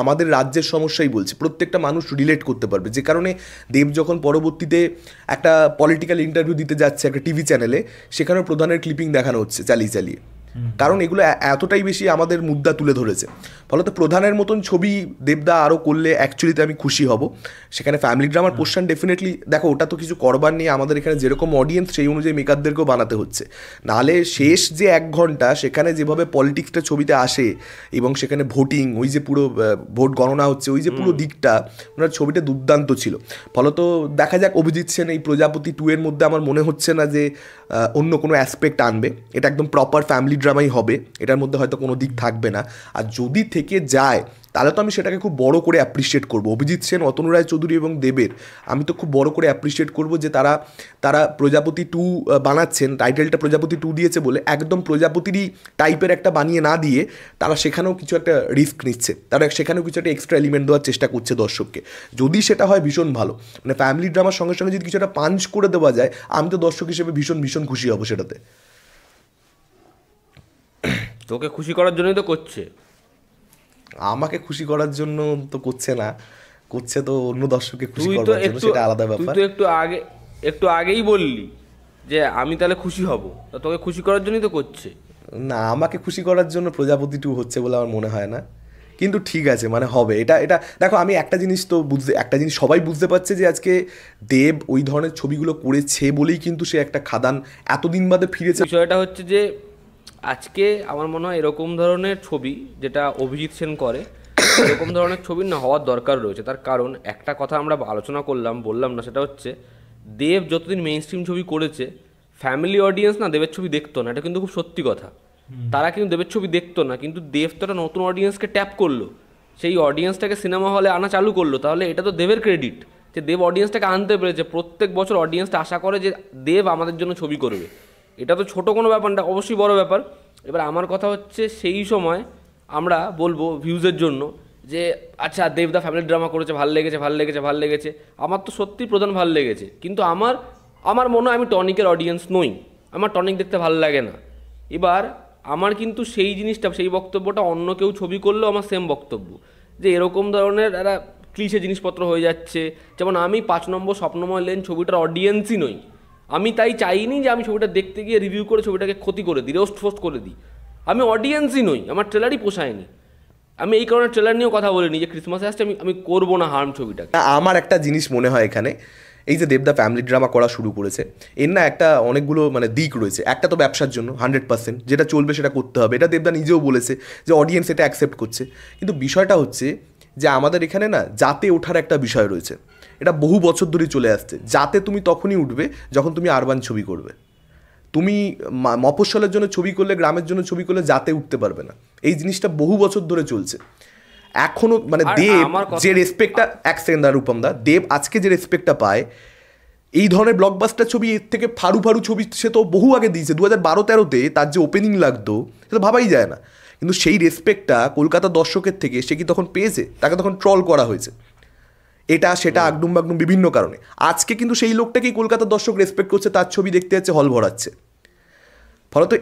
আমাদের রাজ্যের সমস্যাই বলছে, প্রত্যেকটা মানুষ রিলেট করতে পারবে। যে কারণে দেব যখন পরবর্তীতে একটা পলিটিক্যাল ইন্টারভিউ দিতে যাচ্ছে একটা টিভি চ্যানেলে, সেখানেও প্রধানের ক্লিপিং দেখানো হচ্ছে চালিয়ে, কারণ এগুলো এতটাই বেশি আমাদের মুদ্রা তুলে ধরেছে। ফলত প্রধানের মতন ছবি দেবদা আরও করলে অ্যাকচুয়ালিতে আমি খুশি হব। সেখানে ফ্যামিলি ড্রামার পোর্শন ডেফিনেটলি দেখো, ওটা তো কিছু করবার নেই, আমাদের এখানে যেরকম অডিয়েন্স সেই অনুযায়ী মেকারদেরকেও বানাতে হচ্ছে। নাহলে শেষ যে 1 ঘন্টা সেখানে যেভাবে পলিটিক্সটা ছবিতে আসে এবং সেখানে ভোটিং, ওই যে পুরো ভোট গণনা হচ্ছে, ওই যে পুরো দিকটা, ওনার ছবিটা দুর্দান্ত ছিল। ফলত দেখা যাক অভিজিৎ সেন এই প্রজাপতি 2 এর মধ্যে আমার মনে হচ্ছে না যে অন্য কোনো অ্যাসপেক্ট আনবে। এটা একদম প্রপার ফ্যামিলি ড্রামাই হবে, এটার মধ্যে হয়তো কোনো দিক থাকবে না। আর যদি থেকে যায় তাহলে তো আমি সেটাকে খুব বড় করে অ্যাপ্রিসিয়েট করবো। অভিজিৎ সেন, অতনু রায় চৌধুরী এবং দেবের আমি তো খুব বড় করে অ্যাপ্রিসিয়েট করবো যে তারা প্রজাপতি 2 বানাচ্ছেন। টাইটেলটা প্রজাপতি 2 দিয়েছে বলে একদম প্রজাপতিরই টাইপের একটা বানিয়ে না দিয়ে তারা সেখানেও কিছু একটা রিস্ক নিচ্ছে, তারা সেখানেও কিছু একটা এক্সট্রা এলিমেন্ট দেওয়ার চেষ্টা করছে দর্শককে। যদি সেটা হয় ভীষণ ভালো, মানে ফ্যামিলি ড্রামার সঙ্গে সঙ্গে যদি কিছু একটা পাঞ্চ করে দেওয়া যায়, আমি তো দর্শক হিসেবে ভীষণ ভীষণ খুশি হব সেটাতে। তোকে খুশি করার জন্যই তো করছে। আমাকে খুশি করার জন্য তো করছে না, করছে তো অন্য দর্শককে খুশি করার জন্য, সেটা আলাদা ব্যাপার। তুই তো একটু আগেই বললি যে আমি তাহলে খুশি হব, তোকে খুশি করার জন্যই তো করছে। না, আমাকে খুশি করার জন্য প্রজাপতি 2 হচ্ছে বলে আমার মনে হয় না, কিন্তু ঠিক আছে, মানে হবে। এটা দেখো, আমি একটা জিনিস সবাই বুঝতে পারছে যে আজকে দেব ওই ধরনের ছবিগুলো করেছে বলেই কিন্তু সে একটা খাদান এতদিন বাদে ফিরেছে। বিষয়টা হচ্ছে যে আজকে আমার মনে হয় এরকম ধরনের ছবি যেটা অভিজিৎ সেন করে, এরকম ধরনের ছবি না হওয়ার দরকার রয়েছে। তার কারণ একটা কথা আমরা আলোচনা বললাম না, সেটা হচ্ছে দেব যতদিন মেইন স্ট্রিম ছবি করেছে ফ্যামিলি অডিয়েন্স না দেবের ছবি দেখতো না, এটা কিন্তু খুব সত্যি কথা। তারা কিন্তু দেবের ছবি দেখতো না, কিন্তু দেব তো একটা নতুন অডিয়েন্সকে ট্যাপ করলো, সেই অডিয়েন্সটাকে সিনেমা হলে আনা চালু করলো। তাহলে এটা তো দেবের ক্রেডিট যে দেব অডিয়েন্সটাকে আনতে পেরেছে। প্রত্যেক বছর অডিয়েন্সটা আশা করে যে দেব আমাদের জন্য ছবি করবে, এটা তো ছোটো কোনো ব্যাপার না, অবশ্যই বড় ব্যাপার। এবার আমার কথা হচ্ছে সেই সময় আমরা বলবো ভিউজের জন্য যে আচ্ছা দেবদা ফ্যামিলি ড্রামা করেছে, ভাল লেগেছে। আমার তো সত্যি প্রধান ভাল লেগেছে, কিন্তু আমার মনে হয় আমি টনিকের অডিয়েন্স নই, আমার টনিক দেখতে ভালো লাগে না। এবার আমার কিন্তু সেই জিনিসটা, সেই বক্তব্যটা অন্য কেউ ছবি করলেও আমার সেম বক্তব্য, যে এরকম ধরনের একটা ক্লিশে জিনিসপত্র হয়ে যাচ্ছে। যেমন আমি 5 নম্বর স্বপ্নময় লেন ছবিটার অডিয়েন্সই নই, আমি তাই চাইনি যে আমি ছবিটা দেখতে গিয়ে রিভিউ করে ছবিটাকে ক্ষতি করে দিই, রোস্ট ফোস্ট করে দিই। আমি অডিয়েন্সই নই, আমার ট্রেলারই পোষায়নি। আমি এই কারণে ট্রেলার নিয়েও কথা বলিনি যে ক্রিসমাসে আসছে আমি করবো না হার্ম ছবিটা। আমার একটা জিনিস মনে হয় এখানে, এই যে দেবদা ফ্যামিলি ড্রামা করা শুরু করেছে, এর না একটা অনেকগুলো মানে দিক রয়েছে। একটা তো ব্যবসার জন্য 100%, যেটা চলবে সেটা করতে হবে, এটা দেবদা নিজেও বলেছে যে অডিয়েন্স এটা অ্যাকসেপ্ট করছে। কিন্তু বিষয়টা হচ্ছে যে আমাদের এখানে না জাতে ওঠার একটা বিষয় রয়েছে, এটা বহু বছর ধরেই চলে আসছে। যাতে তুমি তখনই উঠবে যখন তুমি আরবান ছবি করবে। তুমি মফস্বলের জন্য ছবি করলে, গ্রামের জন্য ছবি করলে যাতে উঠতে পারবে না। এই জিনিসটা বহু বছর ধরে চলছে এখনো। মানে দেব যে রেসপেক্টটা, এক সেকেন্ড রূপমদা, দেব আজকে যে রেসপেক্টটা পায় এই ধরনের ব্লকবাস্টার ছবি, এর থেকে ফারু ছবি সে তো বহু আগে দিয়েছে। 2012-13-তে তার যে ওপেনিং লাগতো সেটা ভাবাই যায় না, কিন্তু সেই রেসপেক্টটা কলকাতার দর্শকের থেকে সে কি তখন পেয়েছে? তাকে তখন ট্রল করা হয়েছে, এটা সেটা আগডুম বাগডুম বিভিন্ন কারণে। আজকে কিন্তু সেই লোকটাকেই কলকাতার দর্শক রেসপেক্ট করছে, তার ছবি দেখতে যাচ্ছে, হল ভরাচ্ছে। ফলত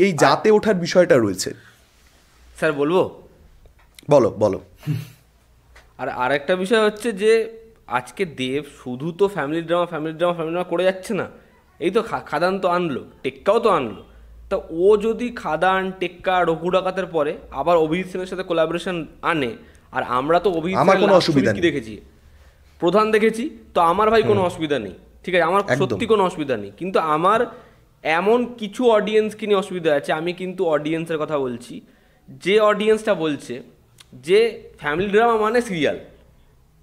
এই জাতে ওঠার বিষয়টা রয়েছে। স্যার বলবো? বলো। আর আরেকটা বিষয় হচ্ছে যে আজকে দেব শুধু তো ফ্যামিলি ড্রামা করে যাচ্ছে না। এই তো খাদান তো আনলো, টেক্কাও তো আনলো। তা ও যদি খাদান, টেক্কা, রঘু ডাকাতের পরে আবার অভিজিৎ সেনের সাথে কোলাবোরেশন আনে, আর আমরা তো অভিজিৎ সেনের দেখেছি, প্রধান দেখেছি, তো আমার ভাই কোনো অসুবিধা নেই, ঠিক আছে, আমার সত্যি কোনো অসুবিধা নেই। কিন্তু আমার এমন কিছু অডিয়েন্সকে নিয়ে অসুবিধা আছে। আমি কিন্তু অডিয়েন্সের কথা বলছি, যে অডিয়েন্সটা বলছে যে ফ্যামিলি ড্রামা মানে সিরিয়াল,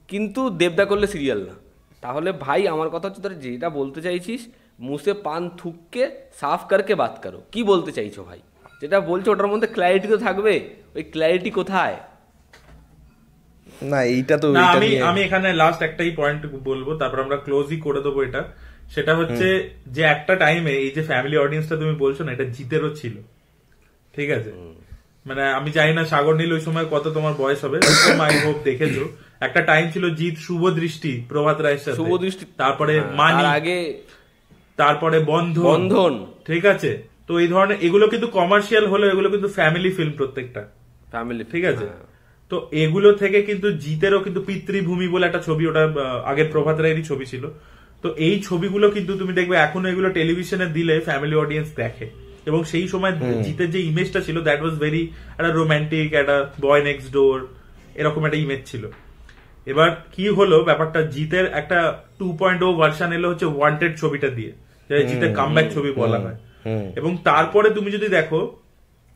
কিন্তু দেবদা করলে সিরিয়াল না। তাহলে ভাই আমার কথা হচ্ছে, তোর যেটা বলতে চাইছিস মুসে পান থুককে সাফ করকে বাত করো, কি বলতে চাইছো ভাই? যেটা বলছো ওটার মধ্যে ক্ল্যারিটি তো থাকবে, ওই ক্ল্যারিটি কোথায়? না এইটা তো আমি এখানে লাস্ট একটাই পয়েন্ট বলবো, তারপর আমরা ক্লোজই করে দেবো এটা। সেটা হচ্ছে যে একটা টাইমে এই যে ফ্যামিলি অডিয়েন্সটা তুমি বলছো না, এটা জিতেরও ছিল, ঠিক আছে? মানে আমি জানি না সাগর নীল ওই সময় কত তোমার বয়স হবে, আই হোপ দেখেছো। একটা টাইম ছিল জিৎ, শুভ দৃষ্টি, প্রভাত রায়ের সাথে, শুভ দৃষ্টি, তারপরে মানি, আগে তারপরে বন্ধন, ঠিক আছে? তো এই ধরনের এগুলো কিন্তু কমার্শিয়াল হলো, এগুলো কিন্তু ফ্যামিলি ফিল্ম, প্রত্যেকটা ফ্যামিলি, ঠিক আছে? তো এগুলো থেকে কিন্তু জিতেরও কিন্তু পিতৃভূমি বলে একটা ছবি, ওটা আগের প্রভাত রায়েরই ছবি ছিল। তো এই ছবিগুলো কিন্তু তুমি দেখবে এখনো এগুলো টেলিভিশনে দিলে ফ্যামিলি অডিয়েন্স দেখে, এবং সেই সময় জিতের যে ইমেজটা ছিল দ্যাট ওয়াজ ভেরি একটা রোমান্টিক, একটা বয় নেক্সট ডোর এরকম একটা ইমেজ ছিল। এবার কি হলো ব্যাপারটা, জিতের একটা 2.0 ভার্সন এলো হচ্ছে ওয়ান্টেড ছবিটা দিয়ে, জিতের কামব্যাক ছবি বলা হয়। এবং তারপরে তুমি যদি দেখো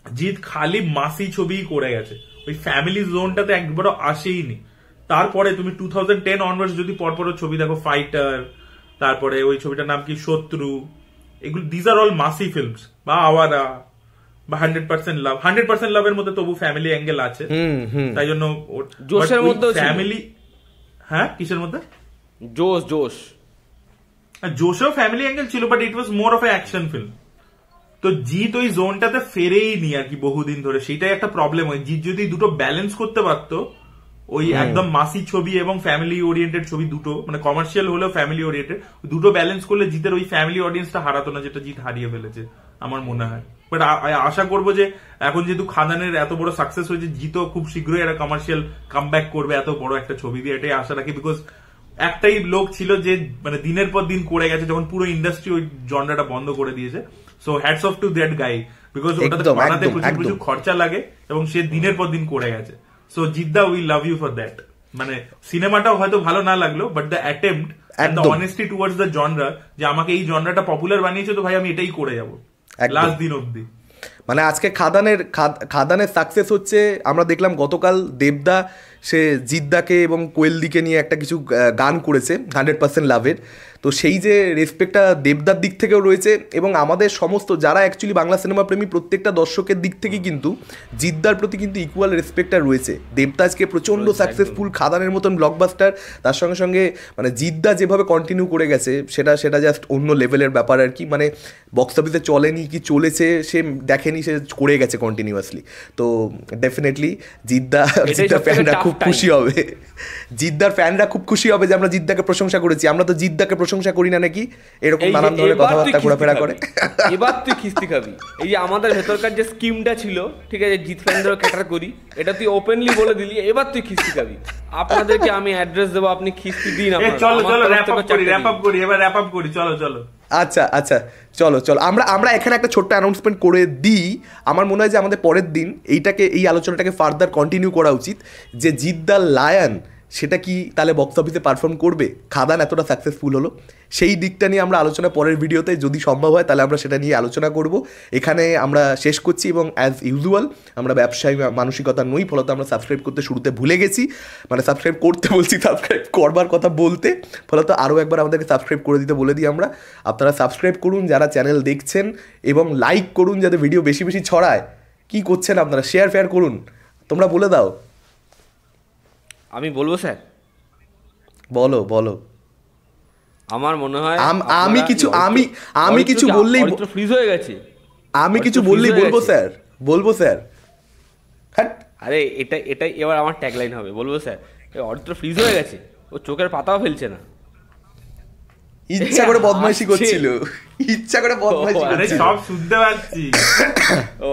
জিৎ খালি মাসি ছবি করে গেছে, ওই ফ্যামিলি জোনটাতে একবারও আসেইনি। তারপরে তুমি 2010 অনওয়ার্ডস যদি পরপর ছবি দেখো, ফাইটার, তারপরে ওই ছবিটার নাম কি শত্রু, এগুলো দিজ আর অল মাসি ফিল্মস, বা আওয়ারা, বা 100% লাভ। 100% লাভের মধ্যে তবু ফ্যামিলি অ্যাঙ্গেল আছে, তাই জন্য জোশের মধ্যে ফ্যামিলি। হ্যাঁ, কিসের মধ্যে? জোশেও ফ্যামিলি অ্যাঙ্গেল ছিল, but it was more of A action film. তো জিৎ ওই জোনটাতে ফেরেই নি আর কি বহুদিন ধরে, সেটাই একটা প্রবলেম হয়। জিৎ যদি দুটো ব্যালেন্স করতে পারতো, ওই একদম মাসি ছবি এবং ফ্যামিলি ওরিয়েন্টেড ছবি দুটো, মানে কমার্শিয়াল হলেও ফ্যামিলি ওরিয়েন্টেড, দুটো ব্যালেন্স করলে জিতের ওই ফ্যামিলি অডিয়েন্সটা হারাতো না, যেটা জিৎ হারিয়ে ফেলেছে আমার মনে হয়। বাট আশা করবো যে এখন যেহেতু খাদানের এত বড় সাকসেস হয়েছে, জিতও খুব শীঘ্রই একটা কমার্শিয়াল কামব্যাক করবে এত বড় একটা ছবি দিয়ে, এটাই আশা রাখি। বিকজ একটাই লোক ছিল যে মানে দিনের পর দিন করে গেছে, যখন পুরো ইন্ডাস্ট্রি ওই জনরাটা বন্ধ করে দিয়েছে। So hats off to that guy, because ওটাতে বানাতে প্রচুর প্রচুর খরচা লাগে এবং সে দিনের পর দিন করে গেছে। সো জিদ্দা, we love you for that. মানে সিনেমাটাও হয়তো ভালো না লাগলো, but the attempt and the honesty towards the genre, যে আমাকে এই জনরাটা পপুলার বানিয়েছে, তো ভাই আমি এটাই করে যাবো লাস্ট দিন অব্দি। মানে আজকে খাদানের সাকসেস হচ্ছে, আমরা দেখলাম গতকাল দেবদা সে জিদ্দাকে এবং কোয়েলদিকে নিয়ে একটা কিছু গান করেছে 100% লাভের। তো সেই যে রেসপেক্টটা দেবদার দিক থেকেও রয়েছে, এবং আমাদের সমস্ত যারা অ্যাকচুয়ালি বাংলা সিনেমা প্রেমী প্রত্যেকটা দর্শকের দিক থেকে কিন্তু জিদ্দার প্রতি কিন্তু ইকুয়াল রেসপেক্টটা রয়েছে। দেবদা আজকে প্রচণ্ড সাকসেসফুল, খাদানের মতন ব্লকবাস্টার, তার সঙ্গে সঙ্গে মানে জিদ্দা যেভাবে কন্টিনিউ করে গেছে সেটা জাস্ট অন্য লেভেলের ব্যাপার আর কি। মানে বক্স অফিসে চলেনি কি চলেছে সে দেখেনি, সে করে গেছে কন্টিনিউয়াসলি। তো ডেফিনেটলি জিদ্দার ফ্যানরা খুব খুশি হবে, জিদ্দার ফ্যানরা খুব খুশি হবে যে আমরা জিদ্দাকে প্রশংসা করেছি। আমরা তো জিদ্দাকে প্রশংসা করি না নাকি, এরকম নানান ধরনের কথাবার্তা ঘোরাফেরা করে। এবার তুই খিস্তি খাবি। এই যে আমাদের ভেতরকার যে স্কিমটা ছিল, ঠিক আছে, জিৎ ফ্যানদেরও ক্যাটার করি, এটা তুই ওপেনলি বলে দিলি, এবার তুই খিস্তি খাবি। আপনাদেরকে আমি অ্যাড্রেস দেবো, আপনি খিস্তি দিন। চলো র্যাপ আপ করি, এবার র্যাপ আপ করি, চলো। আচ্ছা চলো আমরা এখানে একটা ছোট্ট অ্যানাউন্সমেন্ট করে দিই। আমার মনে হয় যে আমাদের পরের দিন এই আলোচনাটাকে ফার্দার কন্টিনিউ করা উচিত, যে জিৎ দ্য লায়ন সেটা কি তাহলে বক্স অফিসে পারফর্ম করবে। খাদান এতটা সাকসেসফুল হলো, সেই দিকটা নিয়ে আমরা আলোচনা পরের ভিডিওতে যদি সম্ভব হয় তাহলে আমরা সেটা নিয়ে আলোচনা করব। এখানে আমরা শেষ করছি, এবং অ্যাজ ইউজুয়াল আমরা ব্যবসায়ী মানসিকতা নই, ফলত আমরা সাবস্ক্রাইব করতে শুরুতে ভুলে গেছি। মানে সাবস্ক্রাইব করতে বলছি, সাবস্ক্রাইব করবার কথা বলতে, ফলত আরও একবার আমাদেরকে সাবস্ক্রাইব করে দিতে বলে দিই আমরা। আপনারা সাবস্ক্রাইব করুন যারা চ্যানেল দেখছেন, এবং লাইক করুন যাতে ভিডিও বেশি বেশি ছড়ায়। কি করছেন আপনারা? শেয়ার করুন, তোমরা বলে দাও। আমি বলবো স্যার? বলো। আমার মনে হয় আমি কিছু বললেই ফ্রিজ হয়ে গেছে। আমি কিছু বললেই বলবো স্যার। আরে এটাই এবার আমার ট্যাগলাইন হবে, বলবো স্যার অরিত্র ফ্রিজ হয়ে গেছে, ও চোখের পাতাও ফেলছে না। ইচ্ছা করে বদমাইশি করছিল, সব শুনতে পাচ্ছি। ও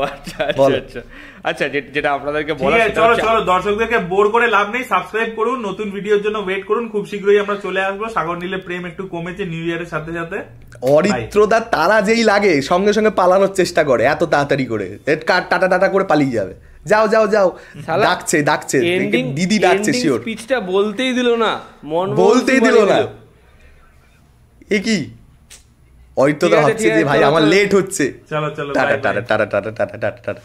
আচ্ছা, যেটা আপনাদেরকে বলা, চলো দর্শকদেরকে বোর করে লাভ নেই, সাবস্ক্রাইব করুন, নতুন ভিডিওর জন্য ওয়েট করুন, খুব শীঘ্রই আমরা চলে আসবো। সাগর নীলে প্রেম একটু কমেছে নিউ ইয়ারের সাথে সাথে। অরিত্রদা তারা যেই লাগে সঙ্গে সঙ্গে পালানোর চেষ্টা করে, এত তাড়াতাড়ি করে টাটা করে পালিয়ে যাবে। যাও ডাকছে দিদি ডাকছে, শিওর। স্পিচটা বলতেই দিল না, এ কি অরিত্রদা ভাবছে যে ভাই আমার লেট হচ্ছে। চলো টাটা।